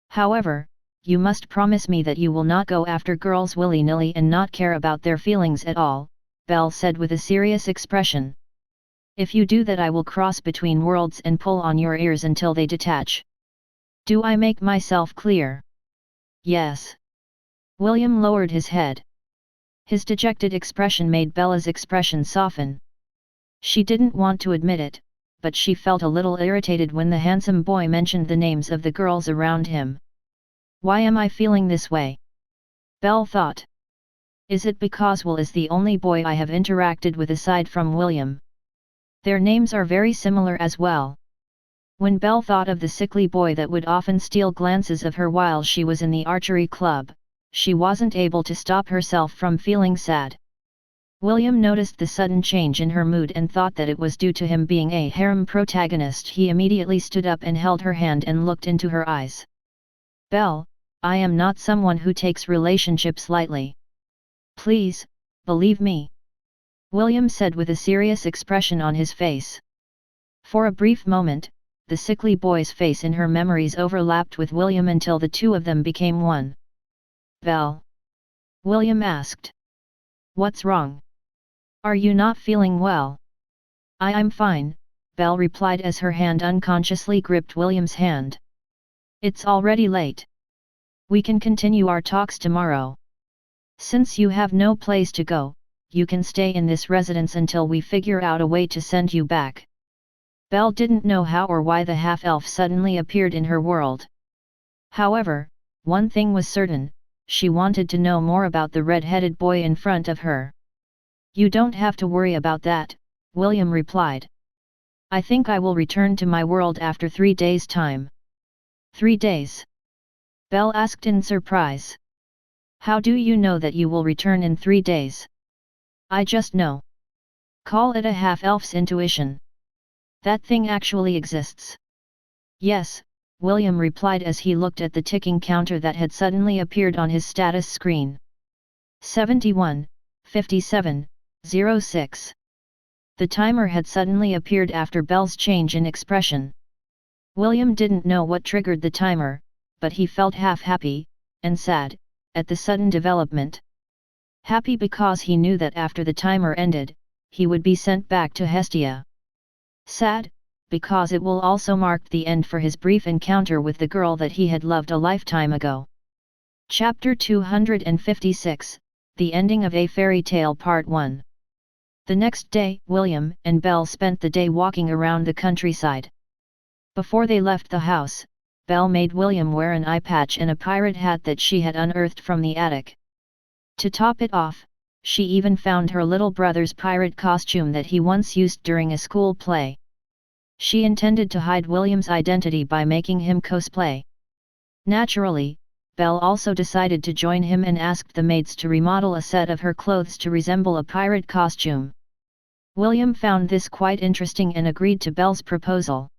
Speaker 1: However, you must promise me that you will not go after girls willy-nilly and not care about their feelings at all, Belle said with a serious expression. If you do that, I will cross between worlds and pull on your ears until they detach. Do I make myself clear? Yes. William lowered his head. His dejected expression made Bella's expression soften. She didn't want to admit it, but she felt a little irritated when the handsome boy mentioned the names of the girls around him. Why am I feeling this way? Belle thought. Is it because Will is the only boy I have interacted with aside from William? Their names are very similar as well. When Belle thought of the sickly boy that would often steal glances of her while she was in the archery club, she wasn't able to stop herself from feeling sad. William noticed the sudden change in her mood and thought that it was due to him being a harem protagonist. He immediately stood up and held her hand and looked into her eyes. Belle, I am not someone who takes relationships lightly. Please, believe me. William said with a serious expression on his face. For a brief moment, the sickly boy's face in her memories overlapped with William until the two of them became one. Belle? William asked. What's wrong? Are you not feeling well? I'm fine, Belle replied as her hand unconsciously gripped William's hand. It's already late. We can continue our talks tomorrow. Since you have no place to go, you can stay in this residence until we figure out a way to send you back. Belle didn't know how or why the half-elf suddenly appeared in her world. However, one thing was certain, she wanted to know more about the red-headed boy in front of her. You don't have to worry about that, William replied. I think I will return to my world after 3 days' time. 3 days? Belle asked in surprise. How do you know that you will return in 3 days? I just know. Call it a half-elf's intuition. That thing actually exists. Yes, William replied as he looked at the ticking counter that had suddenly appeared on his status screen. 71, 57, 06. The timer had suddenly appeared after Belle's change in expression. William didn't know what triggered the timer, but he felt half happy, and sad, at the sudden development. Happy because he knew that after the timer ended, he would be sent back to Hestia. Sad, because it will also mark the end for his brief encounter with the girl that he had loved a lifetime ago. Chapter 256, The Ending of a Fairy Tale Part 1. The next day, William and Belle spent the day walking around the countryside. Before they left the house, Belle made William wear an eye patch and a pirate hat that she had unearthed from the attic. To top it off, she even found her little brother's pirate costume that he once used during a school play. She intended to hide William's identity by making him cosplay. Naturally, Belle also decided to join him and asked the maids to remodel a set of her clothes to resemble a pirate costume. William found this quite interesting and agreed to Belle's proposal.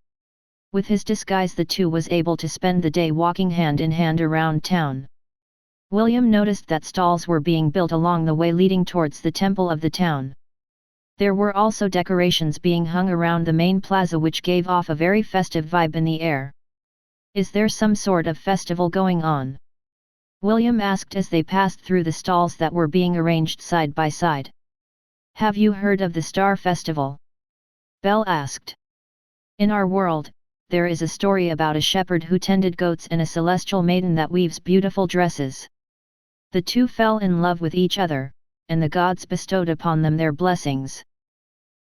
Speaker 1: With his disguise, the two was able to spend the day walking hand in hand around town. William noticed that stalls were being built along the way leading towards the temple of the town. There were also decorations being hung around the main plaza which gave off a very festive vibe in the air. "Is there some sort of festival going on?" William asked as they passed through the stalls that were being arranged side by side. "Have you heard of the Star Festival?" Belle asked. "In our world, there is a story about a shepherd who tended goats and a celestial maiden that weaves beautiful dresses. The two fell in love with each other, and the gods bestowed upon them their blessings.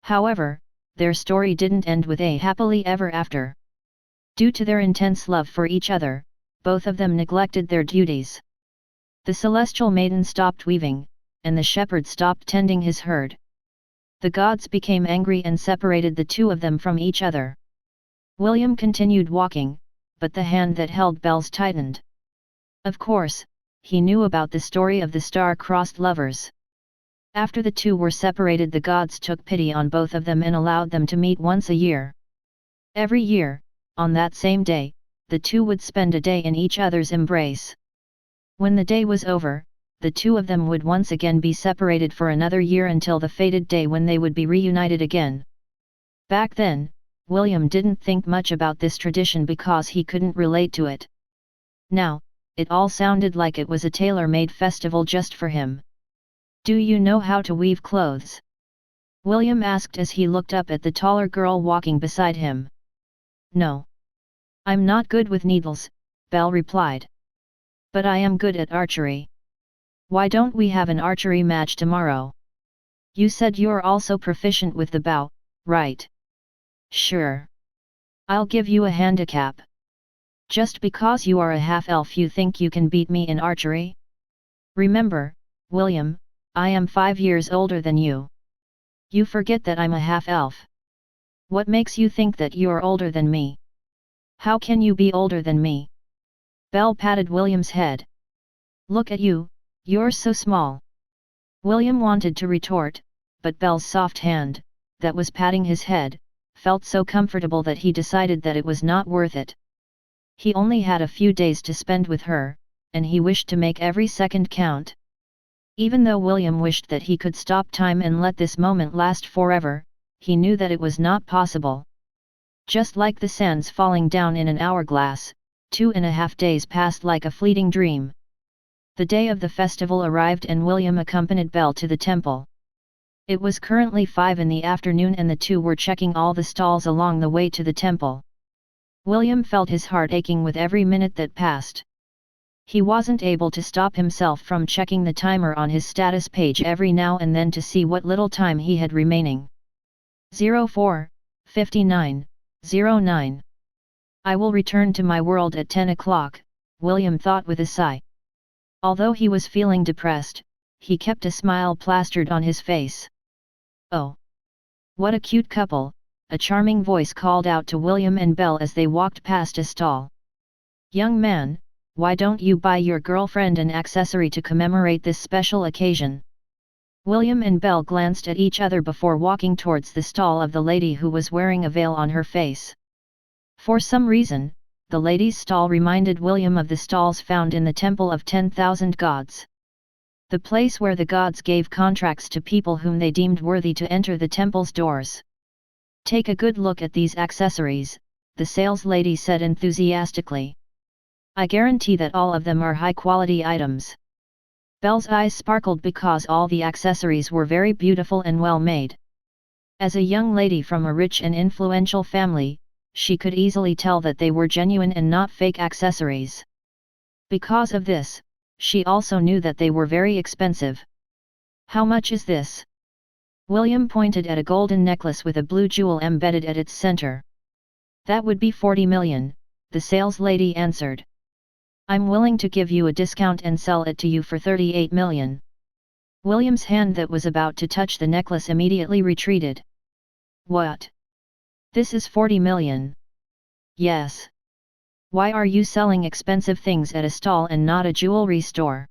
Speaker 1: However, their story didn't end with a happily ever after. Due to their intense love for each other, both of them neglected their duties. The celestial maiden stopped weaving, and the shepherd stopped tending his herd. The gods became angry and separated the two of them from each other." William continued walking, but the hand that held Belle's tightened. Of course, he knew about the story of the star-crossed lovers. After the two were separated, the gods took pity on both of them and allowed them to meet once a year. Every year, on that same day, the two would spend a day in each other's embrace. When the day was over, the two of them would once again be separated for another year until the fated day when they would be reunited again. Back then, William didn't think much about this tradition because he couldn't relate to it. Now, it all sounded like it was a tailor-made festival just for him. "Do you know how to weave clothes?" William asked as he looked up at the taller girl walking beside him. "No. I'm not good with needles," Belle replied. "But I am good at archery. Why don't we have an archery match tomorrow? You said you're also proficient with the bow, right?" "Sure. I'll give you a handicap. Just because you are a half-elf you think you can beat me in archery? Remember, William, I am 5 years older than you. You forget that I'm a half-elf. What makes you think that you're older than me? How can you be older than me?" Belle patted William's head. "Look at you, you're so small." William wanted to retort, but Belle's soft hand, that was patting his head, felt so comfortable that he decided that it was not worth it. He only had a few days to spend with her, and he wished to make every second count. Even though William wished that he could stop time and let this moment last forever, he knew that it was not possible. Just like the sands falling down in an hourglass, 2.5 days passed like a fleeting dream. The day of the festival arrived and William accompanied Belle to the temple. It was currently 5 in the afternoon and the two were checking all the stalls along the way to the temple. William felt his heart aching with every minute that passed. He wasn't able to stop himself from checking the timer on his status page every now and then to see what little time he had remaining. 04:59:09. "I will return to my world at 10 o'clock, William thought with a sigh. Although he was feeling depressed, he kept a smile plastered on his face. "Oh! What a cute couple," a charming voice called out to William and Belle as they walked past a stall. "Young man, why don't you buy your girlfriend an accessory to commemorate this special occasion?" William and Belle glanced at each other before walking towards the stall of the lady who was wearing a veil on her face. For some reason, the lady's stall reminded William of the stalls found in the Temple of 10,000 Gods. The place where the gods gave contracts to people whom they deemed worthy to enter the temple's doors. "Take a good look at these accessories," the sales lady said enthusiastically. "I guarantee that all of them are high-quality items." Belle's eyes sparkled because all the accessories were very beautiful and well made. As a young lady from a rich and influential family, she could easily tell that they were genuine and not fake accessories. Because of this, she also knew that they were very expensive. "How much is this?" William pointed at a golden necklace with a blue jewel embedded at its center. "That would be 40 million, the sales lady answered. I'm willing to give you a discount and sell it to you for 38 million. William's hand that was about to touch the necklace immediately retreated. What? This is 40 million. Yes. Why are you selling expensive things at a stall and not a jewelry store?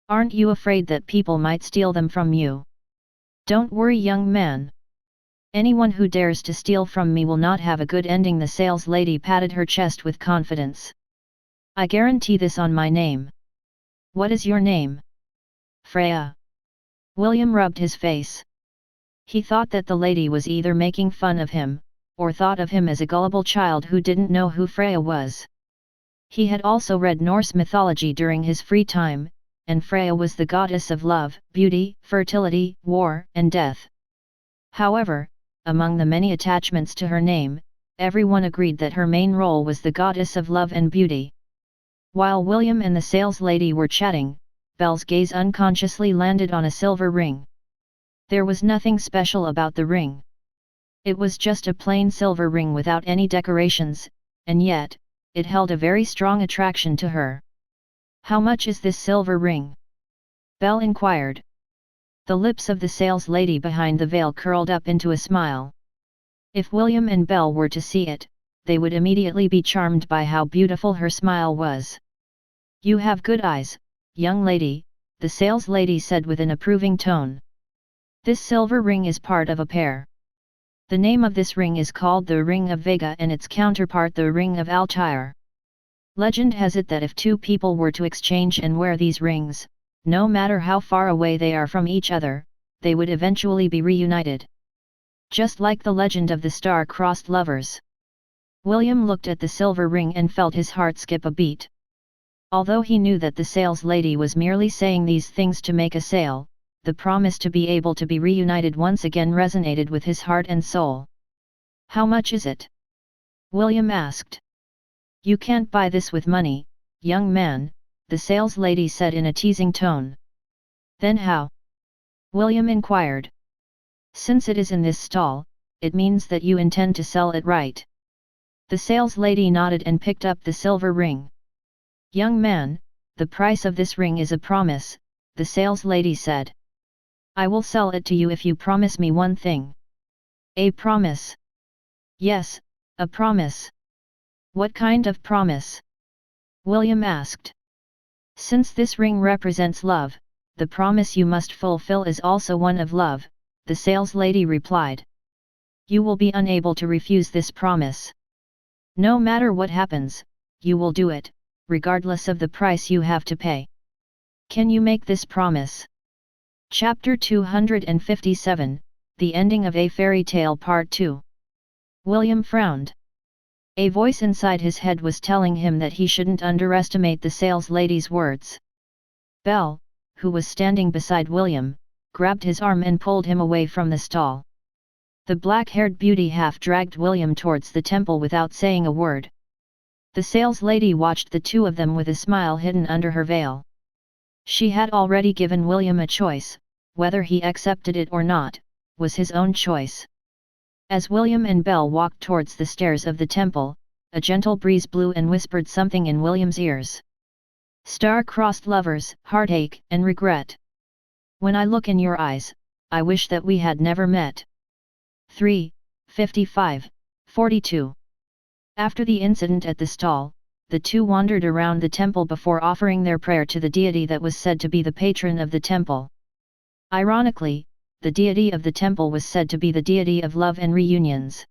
Speaker 1: Aren't you afraid that people might steal them from you? Don't worry, young man. Anyone who dares to steal from me will not have a good ending. The sales lady patted her chest with confidence. I guarantee this on my name. What is your name? Freya. William rubbed his face. He thought that the lady was either making fun of him, or thought of him as a gullible child who didn't know who Freya was. He had also read Norse mythology during his free time, and Freya was the goddess of love, beauty, fertility, war, and death. However, among the many attachments to her name, everyone agreed that her main role was the goddess of love and beauty. While William and the sales lady were chatting, Belle's gaze unconsciously landed on a silver ring. There was nothing special about the ring. It was just a plain silver ring without any decorations, and yet, it held a very strong attraction to her. How much is this silver ring? Belle inquired. The lips of the sales lady behind the veil curled up into a smile. If William and Belle were to see it, they would immediately be charmed by how beautiful her smile was. You have good eyes, young lady, the sales lady said with an approving tone. This silver ring is part of a pair. The name of this ring is called the Ring of Vega and its counterpart the Ring of Altair. Legend has it that if two people were to exchange and wear these rings, no matter how far away they are from each other, they would eventually be reunited. Just like the legend of the star-crossed lovers. William looked at the silver ring and felt his heart skip a beat. Although he knew that the sales lady was merely saying these things to make a sale, the promise to be able to be reunited once again resonated with his heart and soul. How much is it? William asked. You can't buy this with money, young man, the sales lady said in a teasing tone. Then how? William inquired. Since it is in this stall, it means that you intend to sell it, right? The sales lady nodded and picked up the silver ring. Young man, the price of this ring is a promise, the sales lady said. I will sell it to you if you promise me one thing. A promise? Yes, a promise. What kind of promise? William asked. Since this ring represents love, the promise you must fulfill is also one of love, the sales lady replied. You will be unable to refuse this promise. No matter what happens, you will do it, regardless of the price you have to pay. Can you make this promise? Chapter 257, The Ending of a Fairy Tale Part 2. William frowned. A voice inside his head was telling him that he shouldn't underestimate the sales lady's words. Belle, who was standing beside William, grabbed his arm and pulled him away from the stall. The black-haired beauty half-dragged William towards the temple without saying a word. The sales lady watched the two of them with a smile hidden under her veil. She had already given William a choice, whether he accepted it or not, was his own choice. As William and Belle walked towards the stairs of the temple, a gentle breeze blew and whispered something in William's ears. Star-crossed lovers, heartache and regret. When I look in your eyes, I wish that we had never met. 3:55:42. After the incident at the stall, the two wandered around the temple before offering their prayer to the deity that was said to be the patron of the temple. Ironically, the deity of the temple was said to be the deity of love and reunions.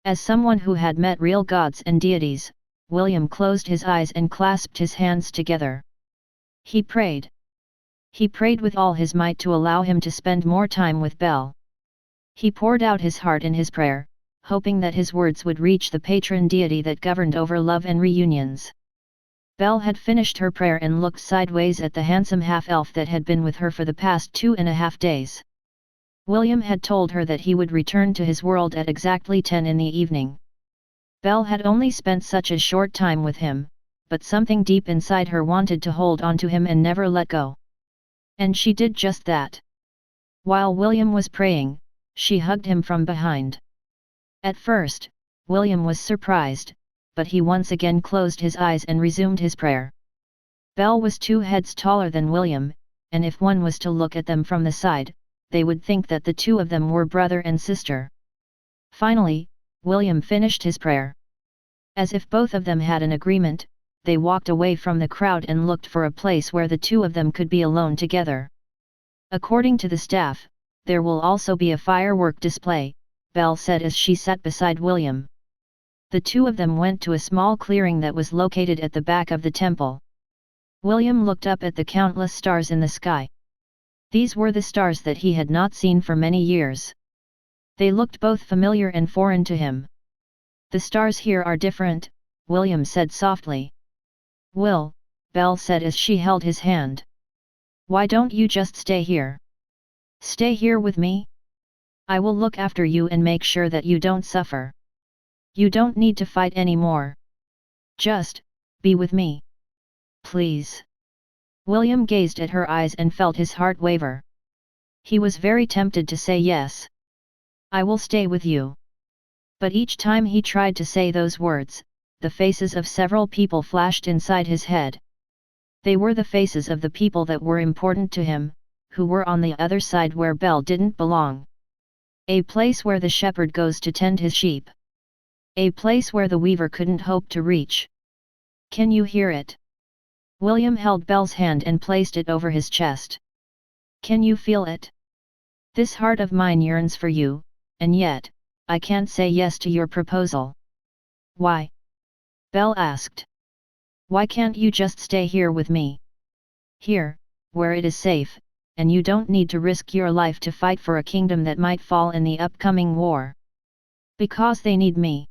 Speaker 1: As someone who had met real gods and deities, William closed his eyes and clasped his hands together. He prayed. He prayed with all his might to allow him to spend more time with Belle. He poured out his heart in his prayer, hoping that his words would reach the patron deity that governed over love and reunions. Belle had finished her prayer and looked sideways at the handsome half-elf that had been with her for the past 2.5 days. William had told her that he would return to his world at exactly 10 in the evening. Belle had only spent such a short time with him, but something deep inside her wanted to hold on to him and never let go. And she did just that. While William was praying, she hugged him from behind. At first, William was surprised, but he once again closed his eyes and resumed his prayer. Belle was 2 heads taller than William, and if one was to look at them from the side, they would think that the two of them were brother and sister. Finally, William finished his prayer. As if both of them had an agreement, they walked away from the crowd and looked for a place where the two of them could be alone together. According to the staff, there will also be a firework display, Belle said as she sat beside William. The two of them went to a small clearing that was located at the back of the temple. William looked up at the countless stars in the sky. These were the stars that he had not seen for many years. They looked both familiar and foreign to him. The stars here are different, William said softly. Will, Belle said as she held his hand. Why don't you just stay here? Stay here with me? I will look after you and make sure that you don't suffer. You don't need to fight anymore. Just, be with me. Please. William gazed at her eyes and felt his heart waver. He was very tempted to say yes. I will stay with you. But each time he tried to say those words, the faces of several people flashed inside his head. They were the faces of the people that were important to him, who were on the other side where Belle didn't belong. A place where the shepherd goes to tend his sheep. A place where the weaver couldn't hope to reach. Can you hear it? William held Belle's hand and placed it over his chest. Can you feel it? This heart of mine yearns for you, and yet, I can't say yes to your proposal. Why? Belle asked. Why can't you just stay here with me? Here, where it is safe, and you don't need to risk your life to fight for a kingdom that might fall in the upcoming war. Because they need me.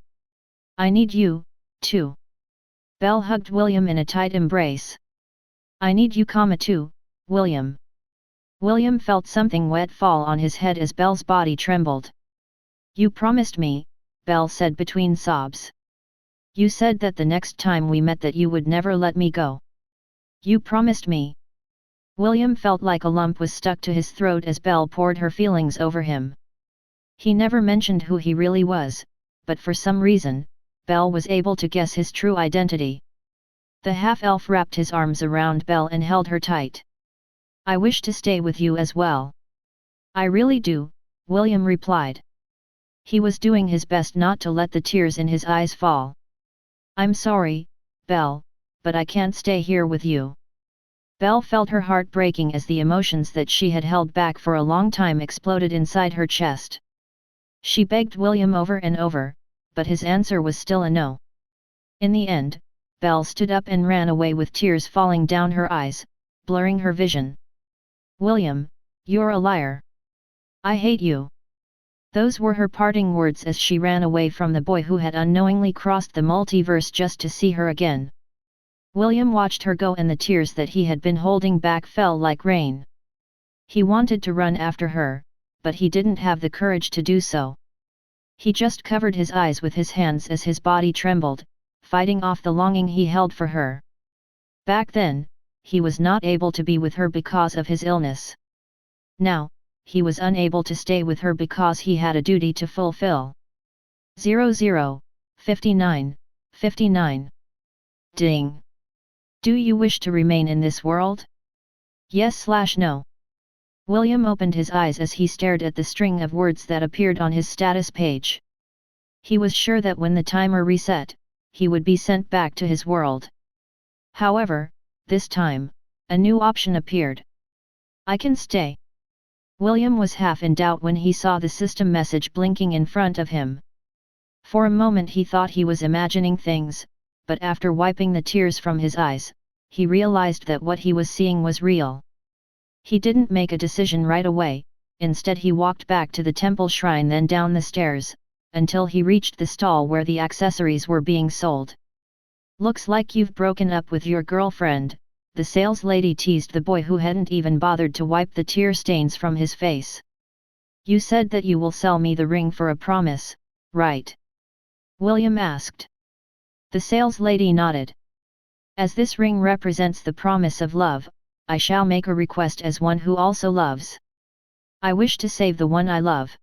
Speaker 1: I need you, too. Belle hugged William in a tight embrace. I need you, too, William. William felt something wet fall on his head as Belle's body trembled. You promised me, Belle said between sobs. You said that the next time we met that you would never let me go. You promised me. William felt like a lump was stuck to his throat as Belle poured her feelings over him. He never mentioned who he really was, but for some reason, Belle was able to guess his true identity. The half-elf wrapped his arms around Belle and held her tight. I wish to stay with you as well. I really do, William replied. He was doing his best not to let the tears in his eyes fall. I'm sorry, Belle, but I can't stay here with you. Belle felt her heart breaking as the emotions that she had held back for a long time exploded inside her chest. She begged William over and over, but his answer was still a no. In the end, Belle stood up and ran away with tears falling down her eyes, blurring her vision. William, you're a liar. I hate you. Those were her parting words as she ran away from the boy who had unknowingly crossed the multiverse just to see her again. William watched her go and the tears that he had been holding back fell like rain. He wanted to run after her, but he didn't have the courage to do so. He just covered his eyes with his hands as his body trembled, fighting off the longing he held for her. Back then, he was not able to be with her because of his illness. Now, he was unable to stay with her because he had a duty to fulfill. 0059, 59. Ding. Do you wish to remain in this world? Yes/no. William opened his eyes as he stared at the string of words that appeared on his status page. He was sure that when the timer reset, he would be sent back to his world. However, this time, a new option appeared. I can stay. William was half in doubt when he saw the system message blinking in front of him. For a moment he thought he was imagining things, but after wiping the tears from his eyes, he realized that what he was seeing was real. He didn't make a decision right away, instead he walked back to the temple shrine then down the stairs, until he reached the stall where the accessories were being sold. Looks like you've broken up with your girlfriend, the sales lady teased the boy who hadn't even bothered to wipe the tear stains from his face. You said that you will sell me the ring for a promise, right? William asked. The sales lady nodded. As this ring represents the promise of love, I shall make a request as one who also loves. I wish to save the one I love.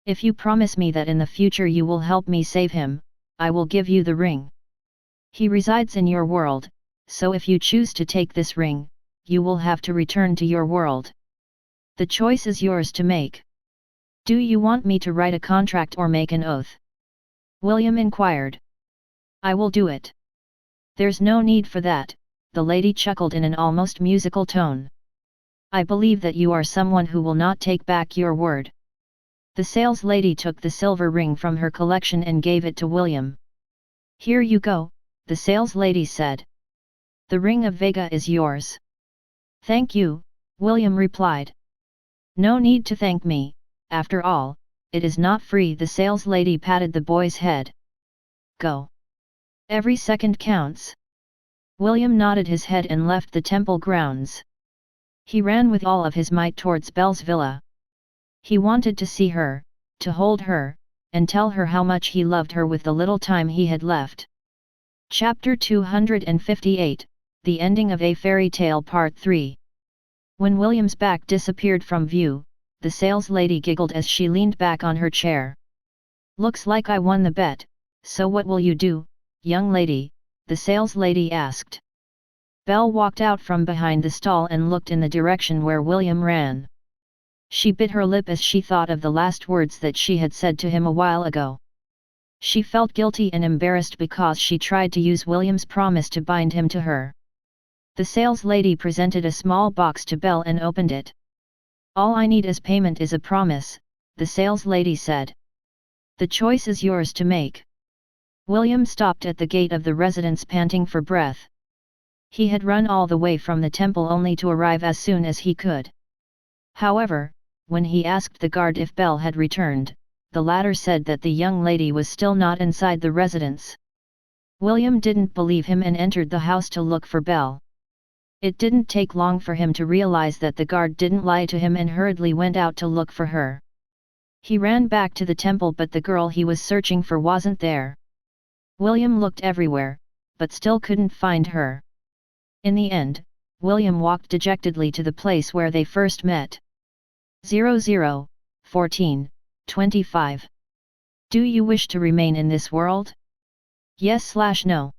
Speaker 1: If you promise me that in the future you will help me save him, I will give you the ring. He resides in your world, so if you choose to take this ring, you will have to return to your world. The choice is yours to make. Do you want me to write a contract or make an oath? William inquired. I will do it. There's no need for that, the lady chuckled in an almost musical tone. I believe that you are someone who will not take back your word. The sales lady took the silver ring from her collection and gave it to William. Here you go, the sales lady said. The ring of Vega is yours. Thank you, William replied. No need to thank me, after all, it is not free. The sales lady patted the boy's head. Go. Every second counts. William nodded his head and left the temple grounds. He ran with all of his might towards Belle's villa. He wanted to see her, to hold her, and tell her how much he loved her with the little time he had left. Chapter 258, The Ending of a Fairy Tale Part 3. When William's back disappeared from view, the sales lady giggled as she leaned back on her chair. Looks like I won the bet, so what will you do, young lady? The sales lady asked. Belle walked out from behind the stall and looked in the direction where William ran. She bit her lip as she thought of the last words that she had said to him a while ago. She felt guilty and embarrassed because she tried to use William's promise to bind him to her. The sales lady presented a small box to Belle and opened it. All I need as payment is a promise, the sales lady said. The choice is yours to make. William stopped at the gate of the residence panting for breath. He had run all the way from the temple only to arrive as soon as he could. However, when he asked the guard if Belle had returned, the latter said that the young lady was still not inside the residence. William didn't believe him and entered the house to look for Belle. It didn't take long for him to realize that the guard didn't lie to him and hurriedly went out to look for her. He ran back to the temple but the girl he was searching for wasn't there. William looked everywhere, but still couldn't find her. In the end, William walked dejectedly to the place where they first met. 00:14:25. Do you wish to remain in this world? Yes/no.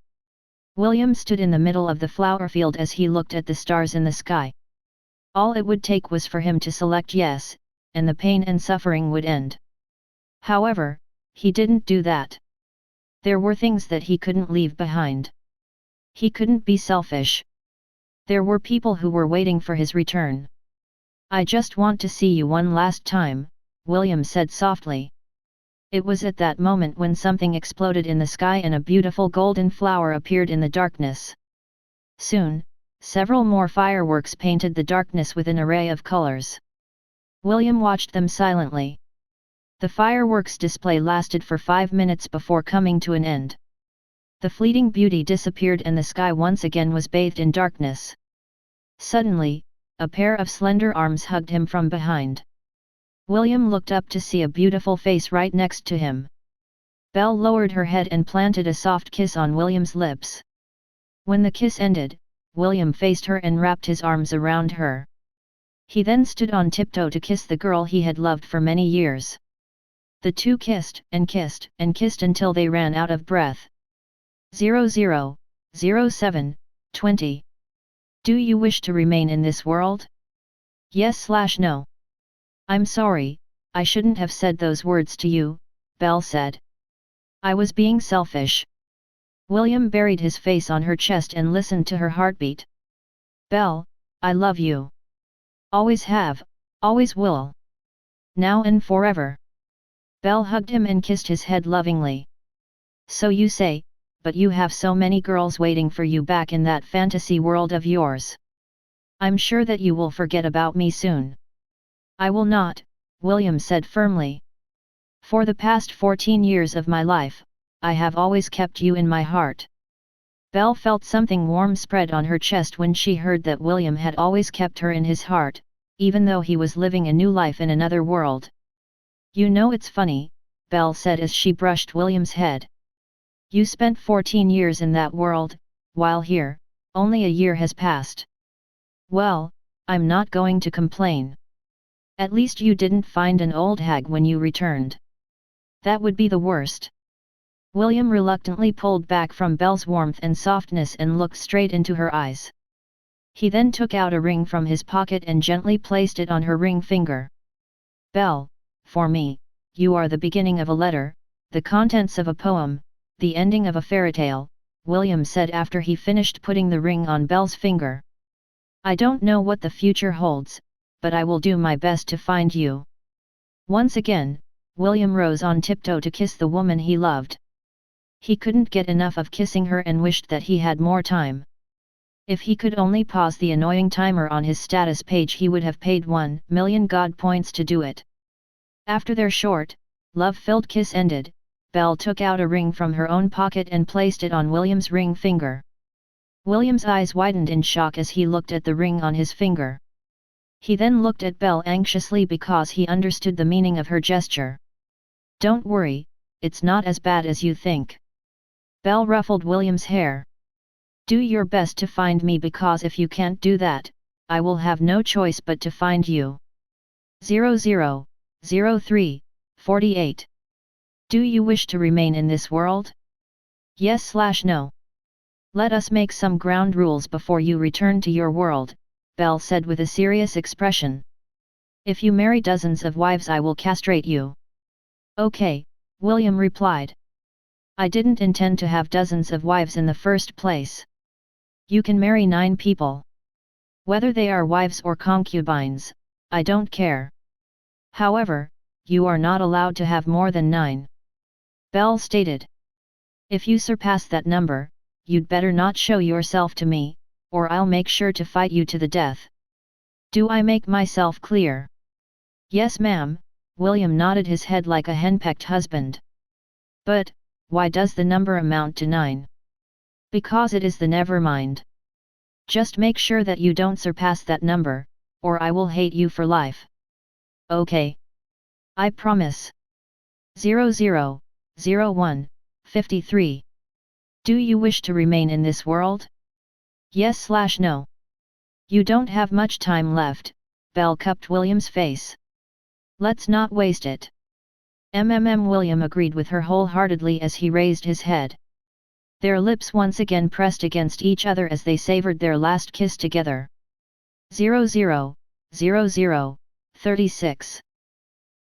Speaker 1: William stood in the middle of the flower field as he looked at the stars in the sky. All it would take was for him to select yes, and the pain and suffering would end. However, he didn't do that. There were things that he couldn't leave behind. He couldn't be selfish. There were people who were waiting for his return. I just want to see you one last time, William said softly. It was at that moment when something exploded in the sky and a beautiful golden flower appeared in the darkness. Soon, several more fireworks painted the darkness with an array of colors. William watched them silently. The fireworks display lasted for 5 minutes before coming to an end. The fleeting beauty disappeared and the sky once again was bathed in darkness. Suddenly, a pair of slender arms hugged him from behind. William looked up to see a beautiful face right next to him. Belle lowered her head and planted a soft kiss on William's lips. When the kiss ended, William faced her and wrapped his arms around her. He then stood on tiptoe to kiss the girl he had loved for many years. The two kissed and kissed and kissed until they ran out of breath. 00:07:20. Do you wish to remain in this world? Yes/no. I'm sorry, I shouldn't have said those words to you, Belle said. I was being selfish. William buried his face on her chest and listened to her heartbeat. Belle, I love you. Always have, always will. Now and forever. Belle hugged him and kissed his head lovingly. So you say, but you have so many girls waiting for you back in that fantasy world of yours. I'm sure that you will forget about me soon. I will not, William said firmly. For the past 14 years of my life, I have always kept you in my heart. Belle felt something warm spread on her chest when she heard that William had always kept her in his heart, even though he was living a new life in another world. You know it's funny, Belle said as she brushed William's head. You spent 14 years in that world, while here, only a year has passed. Well, I'm not going to complain. At least you didn't find an old hag when you returned. That would be the worst. William reluctantly pulled back from Belle's warmth and softness and looked straight into her eyes. He then took out a ring from his pocket and gently placed it on her ring finger. Belle, for me, you are the beginning of a letter, the contents of a poem, the ending of a fairy tale, William said after he finished putting the ring on Belle's finger. I don't know what the future holds, but I will do my best to find you. Once again, William rose on tiptoe to kiss the woman he loved. He couldn't get enough of kissing her and wished that he had more time. If he could only pause the annoying timer on his status page, he would have paid 1,000,000 God points to do it. After their short, love-filled kiss ended, Belle took out a ring from her own pocket and placed it on William's ring finger. William's eyes widened in shock as he looked at the ring on his finger. He then looked at Belle anxiously because he understood the meaning of her gesture. Don't worry, it's not as bad as you think. Belle ruffled William's hair. Do your best to find me, because if you can't do that, I will have no choice but to find you. 000348. Do you wish to remain in this world? Yes/no. Let us make some ground rules before you return to your world, Belle said with a serious expression. If you marry dozens of wives, I will castrate you. Okay, William replied. I didn't intend to have dozens of wives in the first place. You can marry 9 people. Whether they are wives or concubines, I don't care. However, you are not allowed to have more than 9. Belle stated. If you surpass that number, you'd better not show yourself to me, or I'll make sure to fight you to the death. Do I make myself clear? Yes, ma'am, William nodded his head like a henpecked husband. But, why does the number amount to 9? Because it is the never mind. Just make sure that you don't surpass that number, or I will hate you for life. Okay. I promise. 000153. Do you wish to remain in this world? Yes/no. You don't have much time left, Belle cupped William's face. Let's not waste it. William agreed with her wholeheartedly as he raised his head. Their lips once again pressed against each other as they savored their last kiss together. 000036.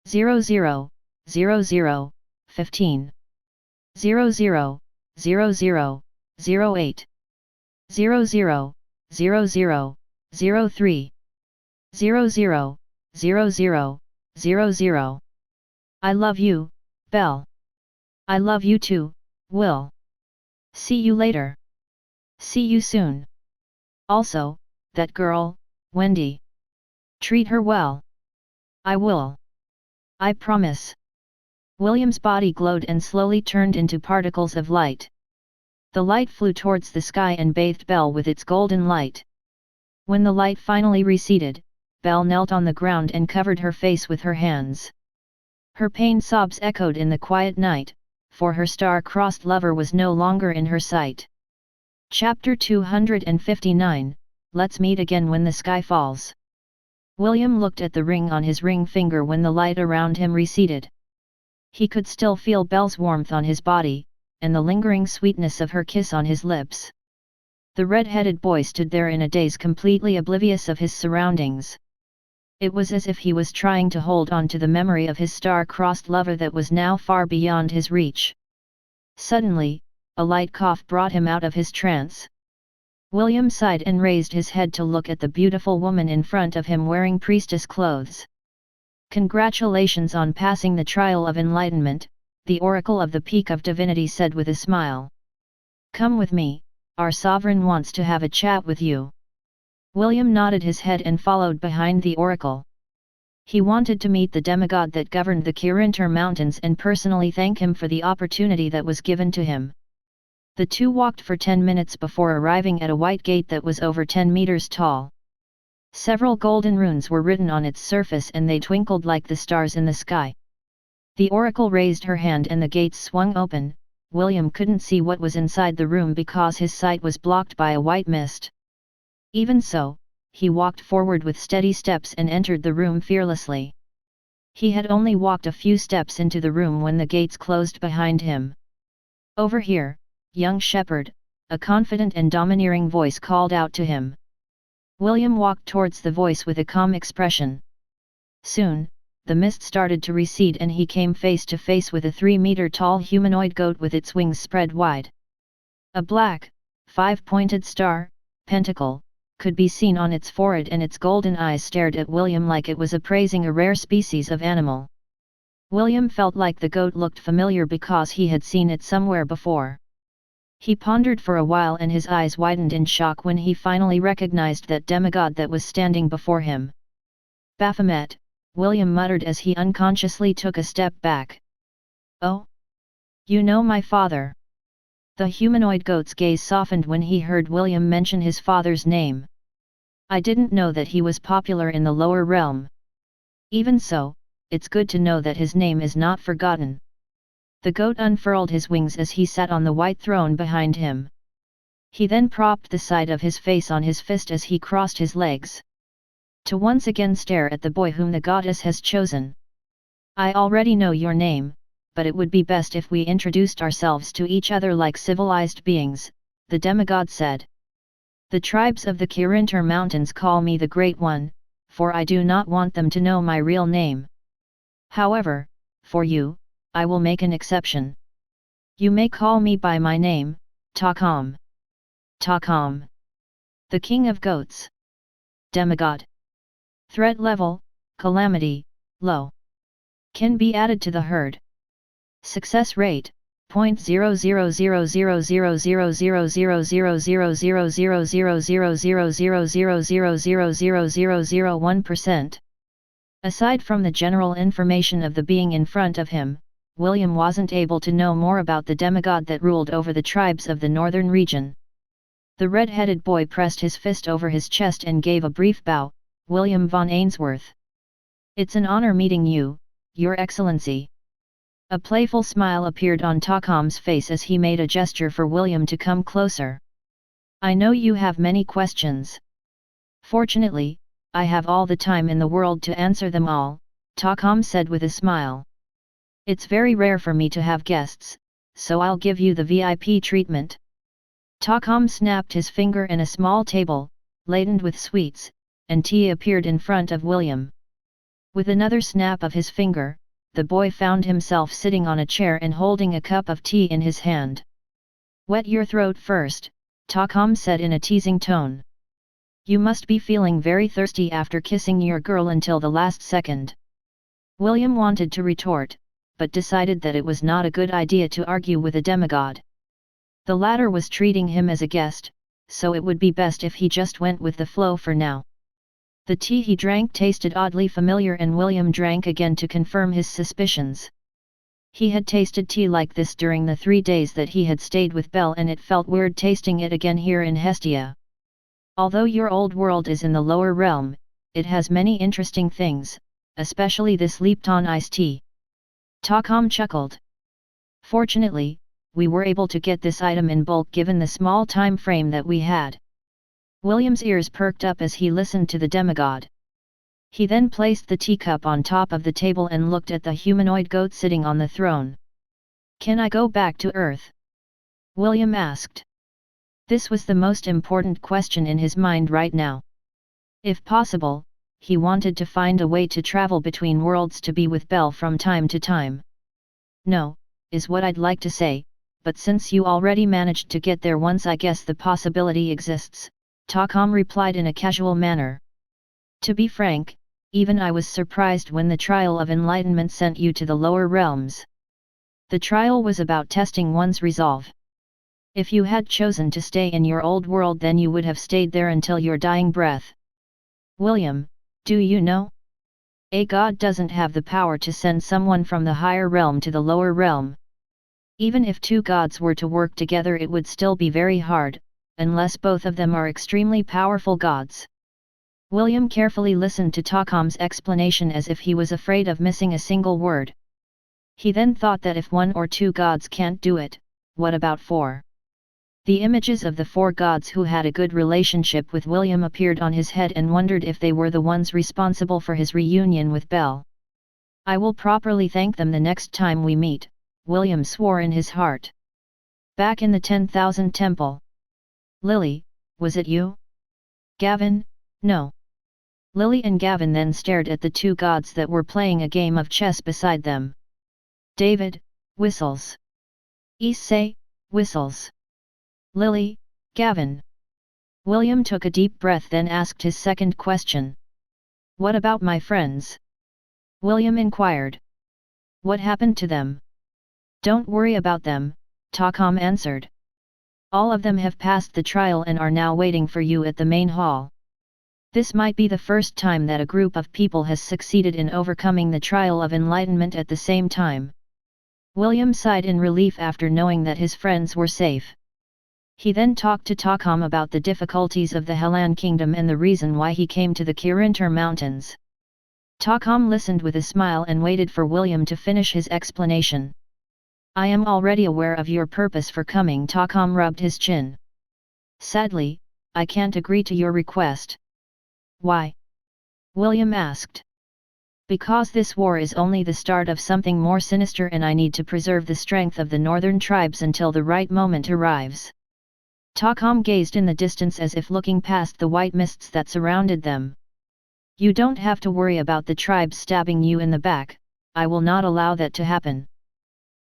Speaker 1: 000015. 000008. 000003. 000000. I love you, Belle. I love you too, Will. See you later. See you soon. Also, that girl, Wendy. Treat her well. I will. I promise. William's body glowed and slowly turned into particles of light. The light flew towards the sky and bathed Belle with its golden light. When the light finally receded, Belle knelt on the ground and covered her face with her hands. Her pained sobs echoed in the quiet night, for her star-crossed lover was no longer in her sight. Chapter 259, Let's meet again when the sky falls. William looked at the ring on his ring finger when the light around him receded. He could still feel Belle's warmth on his body, and the lingering sweetness of her kiss on his lips. The red-headed boy stood there in a daze, completely oblivious of his surroundings. It was as if he was trying to hold on to the memory of his star-crossed lover that was now far beyond his reach. Suddenly, a light cough brought him out of his trance. William sighed and raised his head to look at the beautiful woman in front of him wearing priestess clothes. Congratulations on passing the trial of enlightenment, the Oracle of the Peak of Divinity said with a smile. Come with me, our sovereign wants to have a chat with you. William nodded his head and followed behind the oracle. He wanted to meet the demigod that governed the Kirintar Mountains and personally thank him for the opportunity that was given to him. The two walked for 10 minutes before arriving at a white gate that was over 10 meters tall. Several golden runes were written on its surface and they twinkled like the stars in the sky. The oracle raised her hand and the gates swung open. William couldn't see what was inside the room because his sight was blocked by a white mist. Even so, he walked forward with steady steps and entered the room fearlessly. He had only walked a few steps into the room when the gates closed behind him. "Over here, young shepherd," a confident and domineering voice called out to him. William walked towards the voice with a calm expression. Soon, the mist started to recede and he came face to face with a 3-meter-tall humanoid goat with its wings spread wide. A black, 5-pointed star, pentacle, could be seen on its forehead and its golden eyes stared at William like it was appraising a rare species of animal. William felt like the goat looked familiar because he had seen it somewhere before. He pondered for a while and his eyes widened in shock when he finally recognized that demigod that was standing before him. "Baphomet," William muttered as he unconsciously took a step back. "Oh? You know my father?" The humanoid goat's gaze softened when he heard William mention his father's name. "I didn't know that he was popular in the lower realm. Even so, it's good to know that his name is not forgotten." The goat unfurled his wings as he sat on the white throne behind him. He then propped the side of his face on his fist as he crossed his legs, to once again stare at the boy whom the goddess has chosen. "I already know your name, but it would be best if we introduced ourselves to each other like civilized beings," the demigod said. "The tribes of the Kirintar Mountains call me the Great One, for I do not want them to know my real name. However, for you, I will make an exception. You may call me by my name, Takom." Takom. The King of Goats. Demigod. Threat level, Calamity, low. Can be added to the herd. Success rate, 0.000000000000000000000000000000000000000000000000000000000000000000000000000000000000000000000000000000000000000000000000000000000000000000000000000000000000000000000000000000000000000000000000000000000000000000000000000000000000000000000000000000000000000000000000000000000000000000000000000000000000000000000000000000000000000000000000000000000000000000000000000000000000000000000000000000000000000000000000000000000000000000000000000000000000000000000000000000000000000000000000000000000000000000000000000000000000000000000000000000000000000000000000000000000000000000000000000000000000000000000000000000000000000000000000000000000000000000000000000000000000 William wasn't able to know more about the demigod that ruled over the tribes of the northern region. The red-headed boy pressed his fist over his chest and gave a brief bow. "William von Ainsworth. It's an honor meeting you, Your Excellency." A playful smile appeared on Takom's face as he made a gesture for William to come closer. "I know you have many questions. Fortunately, I have all the time in the world to answer them all," Takom said with a smile. "It's very rare for me to have guests, so I'll give you the VIP treatment." Takom snapped his finger and a small table, laden with sweets, and tea appeared in front of William. With another snap of his finger, the boy found himself sitting on a chair and holding a cup of tea in his hand. "Wet your throat first," Takom said in a teasing tone. "You must be feeling very thirsty after kissing your girl until the last second." William wanted to retort, but decided that it was not a good idea to argue with a demigod. The latter was treating him as a guest, so it would be best if he just went with the flow for now. The tea he drank tasted oddly familiar and William drank again to confirm his suspicions. He had tasted tea like this during the 3 days that he had stayed with Belle and it felt weird tasting it again here in Hestia. "Although your old world is in the lower realm, it has many interesting things, especially this Lipton iced tea." Takom chuckled. "Fortunately, we were able to get this item in bulk given the small time frame that we had." William's ears perked up as he listened to the demigod. He then placed the teacup on top of the table and looked at the humanoid goat sitting on the throne. "Can I go back to Earth?" William asked. This was the most important question in his mind right now. If possible, he wanted to find a way to travel between worlds to be with Belle from time to time. "No, is what I'd like to say, but since you already managed to get there once I guess the possibility exists," Takom replied in a casual manner. "To be frank, even I was surprised when the trial of enlightenment sent you to the lower realms. The trial was about testing one's resolve. If you had chosen to stay in your old world then you would have stayed there until your dying breath. William, do you know? A god doesn't have the power to send someone from the higher realm to the lower realm. Even if 2 gods were to work together it would still be very hard, unless both of them are extremely powerful gods." William carefully listened to Takom's explanation as if he was afraid of missing a single word. He then thought that if 1 or 2 gods can't do it, what about 4? The images of the 4 gods who had a good relationship with William appeared on his head and wondered if they were the ones responsible for his reunion with Belle. "I will properly thank them the next time we meet," William swore in his heart. Back in the 10,000 temple. Lily, was it you? Gavin, no. Lily and Gavin then stared at the two gods that were playing a game of chess beside them. David, whistles. Issei, whistles. Lily, Gavin. William took a deep breath then asked his second question. What about my friends? William inquired. What happened to them? Don't worry about them, Takam answered. All of them have passed the trial and are now waiting for you at the main hall. This might be the first time that a group of people has succeeded in overcoming the trial of enlightenment at the same time. William sighed in relief after knowing that his friends were safe. He then talked to Takam about the difficulties of the Helan kingdom and the reason why he came to the Kirintar mountains. Takam listened with a smile and waited for William to finish his explanation. I am already aware of your purpose for coming. Takam rubbed his chin. Sadly, I can't agree to your request. Why? William asked. Because this war is only the start of something more sinister and I need to preserve the strength of the northern tribes until the right moment arrives. Takam gazed in the distance as if looking past the white mists that surrounded them. You don't have to worry about the tribes stabbing you in the back, I will not allow that to happen.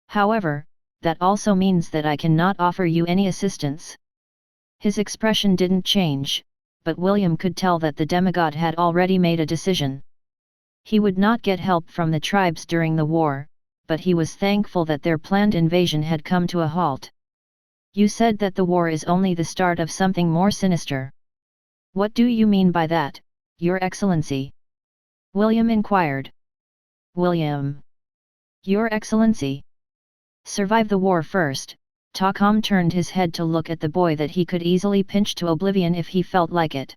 Speaker 1: However, that also means that I cannot offer you any assistance. His expression didn't change, but William could tell that the demigod had already made a decision. He would not get help from the tribes during the war, but he was thankful that their planned invasion had come to a halt. You said that the war is only the start of something more sinister. What do you mean by that, Your Excellency? William inquired. William. Your Excellency. Survive the war first. Takam turned his head to look at the boy that he could easily pinch to oblivion if he felt like it.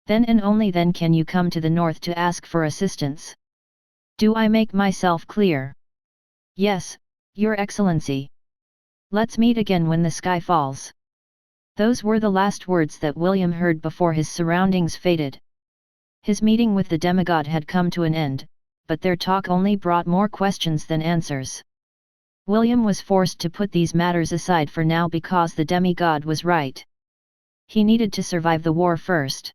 Speaker 1: Then and only then can you come to the north to ask for assistance. Do I make myself clear? Yes, Your Excellency. Let's meet again when the sky falls. Those were the last words that William heard before his surroundings faded. His meeting with the demigod had come to an end, but their talk only brought more questions than answers. William was forced to put these matters aside for now because the demigod was right. He needed to survive the war first.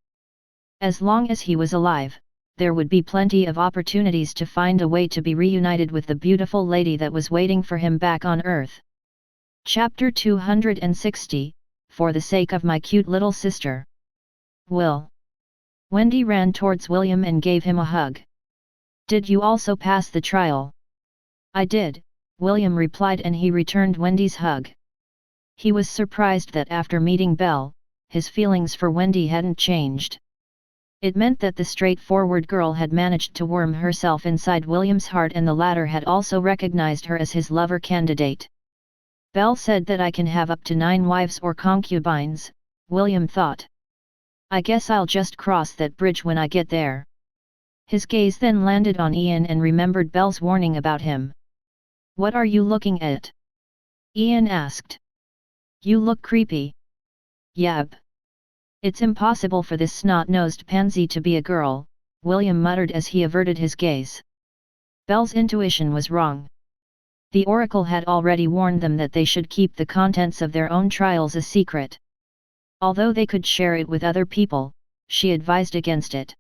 Speaker 1: As long as he was alive, there would be plenty of opportunities to find a way to be reunited with the beautiful lady that was waiting for him back on Earth. Chapter 260, For the Sake of My Cute Little Sister. Will. Wendy ran towards William and gave him a hug. Did you also pass the trial? I did, William replied, and he returned Wendy's hug. He was surprised that after meeting Belle, his feelings for Wendy hadn't changed. It meant that the straightforward girl had managed to worm herself inside William's heart and the latter had also recognized her as his lover candidate. Belle said that I can have up to 9 wives or concubines, William thought. I guess I'll just cross that bridge when I get there. His gaze then landed on Ian and remembered Belle's warning about him. What are you looking at? Ian asked. You look creepy. Yep. It's impossible for this snot-nosed pansy to be a girl, William muttered as he averted his gaze. Belle's intuition was wrong. The oracle had already warned them that they should keep the contents of their own trials a secret. Although they could share it with other people, she advised against it.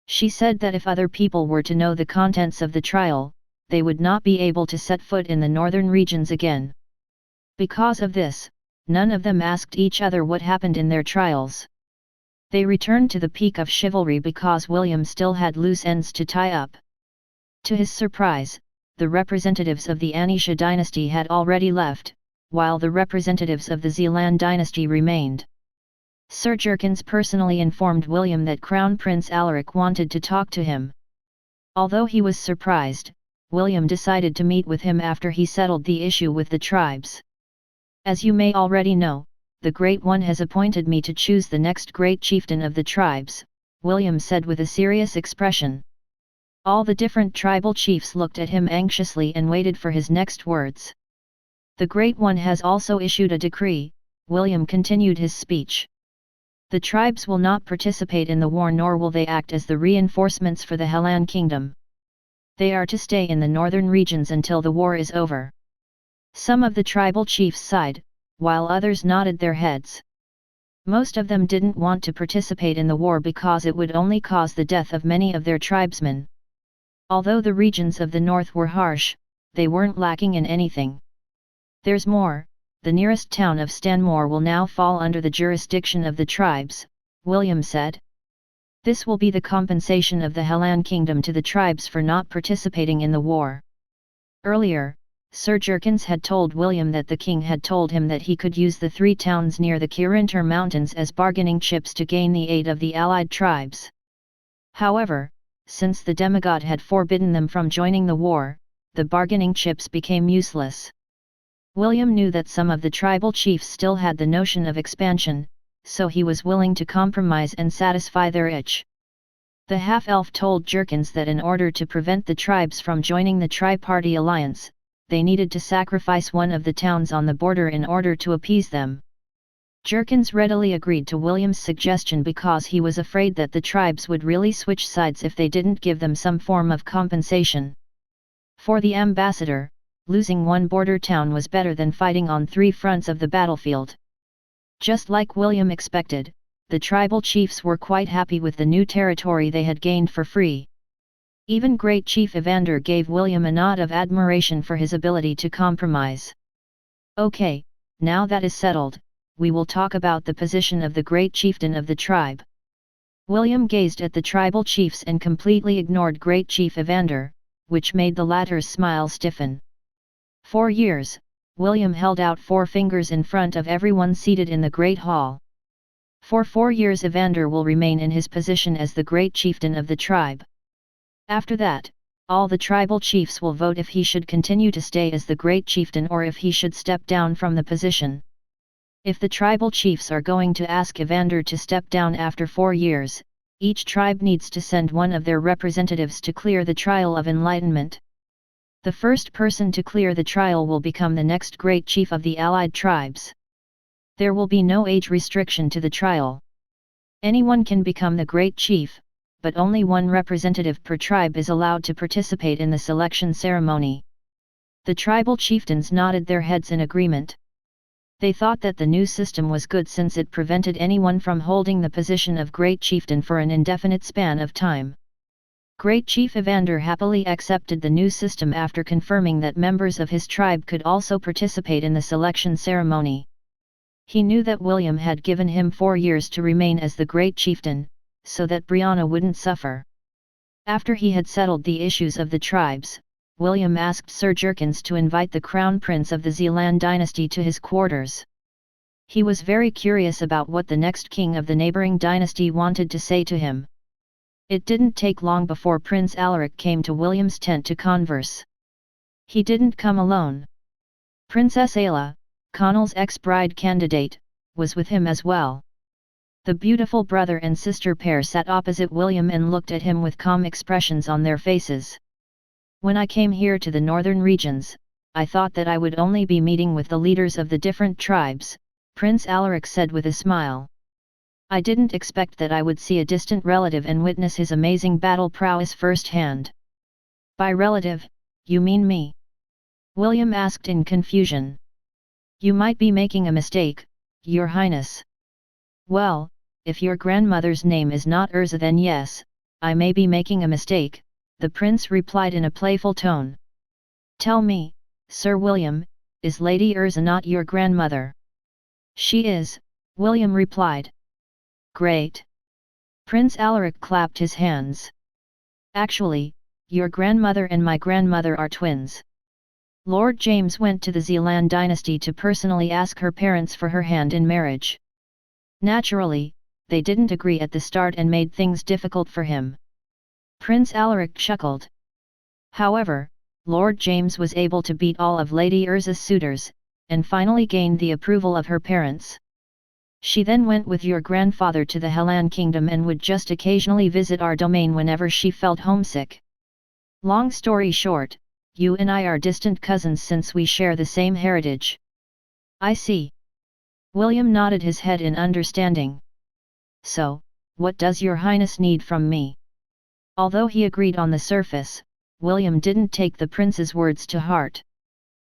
Speaker 1: She said that if other people were to know the contents of the trial, they would not be able to set foot in the northern regions again. Because of this, none of them asked each other what happened in their trials. They returned to the peak of chivalry because William still had loose ends to tie up. To his surprise, the representatives of the Anisha dynasty had already left, while the representatives of the Zealand dynasty remained. Sir Jerkins personally informed William that Crown Prince Alaric wanted to talk to him. Although he was surprised, William decided to meet with him after he settled the issue with the tribes. As you may already know, the Great One has appointed me to choose the next great chieftain of the tribes, William said with a serious expression. All the different tribal chiefs looked at him anxiously and waited for his next words. The Great One has also issued a decree, William continued his speech. The tribes will not participate in the war nor will they act as the reinforcements for the Helan kingdom. They are to stay in the northern regions until the war is over. Some of the tribal chiefs sighed, while others nodded their heads. Most of them didn't want to participate in the war because it would only cause the death of many of their tribesmen. Although the regions of the north were harsh, they weren't lacking in anything. There's more. The nearest town of Stanmore will now fall under the jurisdiction of the tribes, William said. This will be the compensation of the Hellan kingdom to the tribes for not participating in the war. Earlier, Sir Jerkins had told William that the king had told him that he could use the 3 towns near the Kirinter Mountains as bargaining chips to gain the aid of the allied tribes. However, since the demigod had forbidden them from joining the war, the bargaining chips became useless. William knew that some of the tribal chiefs still had the notion of expansion, so he was willing to compromise and satisfy their itch. The half-elf told Jerkins that in order to prevent the tribes from joining the tri-party alliance, they needed to sacrifice one of the towns on the border in order to appease them. Jerkins readily agreed to William's suggestion because he was afraid that the tribes would really switch sides if they didn't give them some form of compensation. For the ambassador, losing one border town was better than fighting on 3 fronts of the battlefield. Just like William expected, the tribal chiefs were quite happy with the new territory they had gained for free. Even Great Chief Evander gave William a nod of admiration for his ability to compromise. Okay, now that is settled, we will talk about the position of the great chieftain of the tribe. William gazed at the tribal chiefs and completely ignored Great Chief Evander, which made the latter's smile stiffen. 4 years, William held out 4 fingers in front of everyone seated in the great hall. For 4 years Evander will remain in his position as the great chieftain of the tribe. After that, all the tribal chiefs will vote if he should continue to stay as the great chieftain or if he should step down from the position. If the tribal chiefs are going to ask Evander to step down after 4 years, each tribe needs to send one of their representatives to clear the trial of enlightenment. The first person to clear the trial will become the next great chief of the allied tribes. There will be no age restriction to the trial. Anyone can become the great chief, but only one representative per tribe is allowed to participate in the selection ceremony. The tribal chieftains nodded their heads in agreement. They thought that the new system was good since it prevented anyone from holding the position of great chieftain for an indefinite span of time. Great Chief Evander happily accepted the new system after confirming that members of his tribe could also participate in the selection ceremony. He knew that William had given him 4 years to remain as the great chieftain, so that Brianna wouldn't suffer. After he had settled the issues of the tribes, William asked Sir Jerkins to invite the crown prince of the Zealand dynasty to his quarters. He was very curious about what the next king of the neighbouring dynasty wanted to say to him. It didn't take long before Prince Alaric came to William's tent to converse. He didn't come alone. Princess Ayla, Connell's ex-bride candidate, was with him as well. The beautiful brother and sister pair sat opposite William and looked at him with calm expressions on their faces. When I came here to the northern regions, I thought that I would only be meeting with the leaders of the different tribes, Prince Alaric said with a smile. I didn't expect that I would see a distant relative and witness his amazing battle prowess firsthand. By relative, you mean me? William asked in confusion. You might be making a mistake, Your Highness. Well, if your grandmother's name is not Urza, then yes, I may be making a mistake, the prince replied in a playful tone. Tell me, Sir William, is Lady Urza not your grandmother? She is, William replied. Great. Prince Alaric clapped his hands. Actually, your grandmother and my grandmother are twins. Lord James went to the Zealand dynasty to personally ask her parents for her hand in marriage. Naturally, they didn't agree at the start and made things difficult for him. Prince Alaric chuckled. However, Lord James was able to beat all of Lady Urza's suitors, and finally gained the approval of her parents. She then went with your grandfather to the Hellan kingdom and would just occasionally visit our domain whenever she felt homesick. Long story short, you and I are distant cousins since we share the same heritage. I see. William nodded his head in understanding. So, what does your highness need from me? Although he agreed on the surface, William didn't take the prince's words to heart.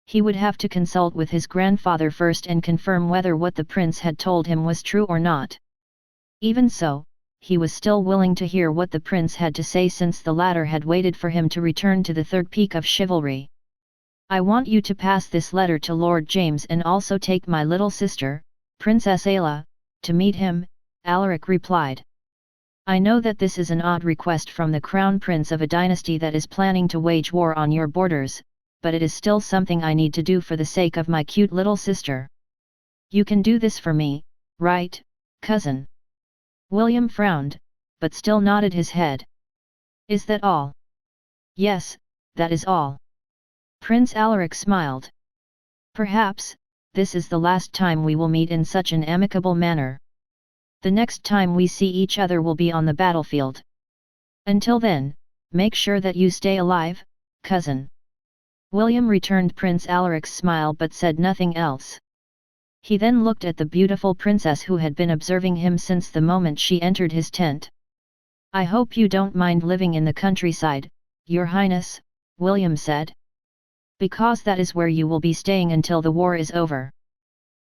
Speaker 1: He would have to consult with his grandfather first and confirm whether what the prince had told him was true or not. Even so, he was still willing to hear what the prince had to say since the latter had waited for him to return to the third peak of chivalry. I want you to pass this letter to Lord James and also take my little sister, Princess Ayla, to meet him, Alaric replied. I know that this is an odd request from the crown prince of a dynasty that is planning to wage war on your borders, but it is still something I need to do for the sake of my cute little sister. You can do this for me, right, cousin? William frowned, but still nodded his head. Is that all? Yes, that is all. Prince Alaric smiled. Perhaps, this is the last time we will meet in such an amicable manner. The next time we see each other will be on the battlefield. Until then, make sure that you stay alive, cousin. William returned Prince Alaric's smile but said nothing else. He then looked at the beautiful princess who had been observing him since the moment she entered his tent. I hope you don't mind living in the countryside, Your Highness, William said. Because that is where you will be staying until the war is over.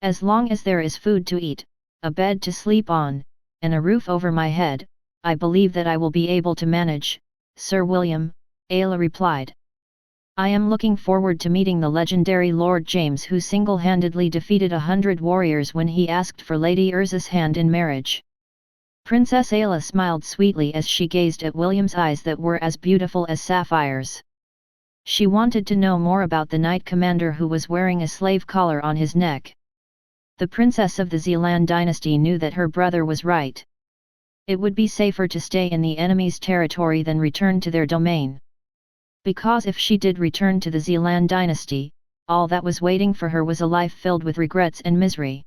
Speaker 1: As long as there is food to eat, a bed to sleep on, and a roof over my head, I believe that I will be able to manage, Sir William, Ayla replied. I am looking forward to meeting the legendary Lord James who single-handedly defeated 100 warriors when he asked for Lady Urza's hand in marriage. Princess Ayla smiled sweetly as she gazed at William's eyes that were as beautiful as sapphires. She wanted to know more about the knight commander who was wearing a slave collar on his neck. The princess of the Zealand dynasty knew that her brother was right. It would be safer to stay in the enemy's territory than return to their domain. Because if she did return to the Zealand dynasty, all that was waiting for her was a life filled with regrets and misery.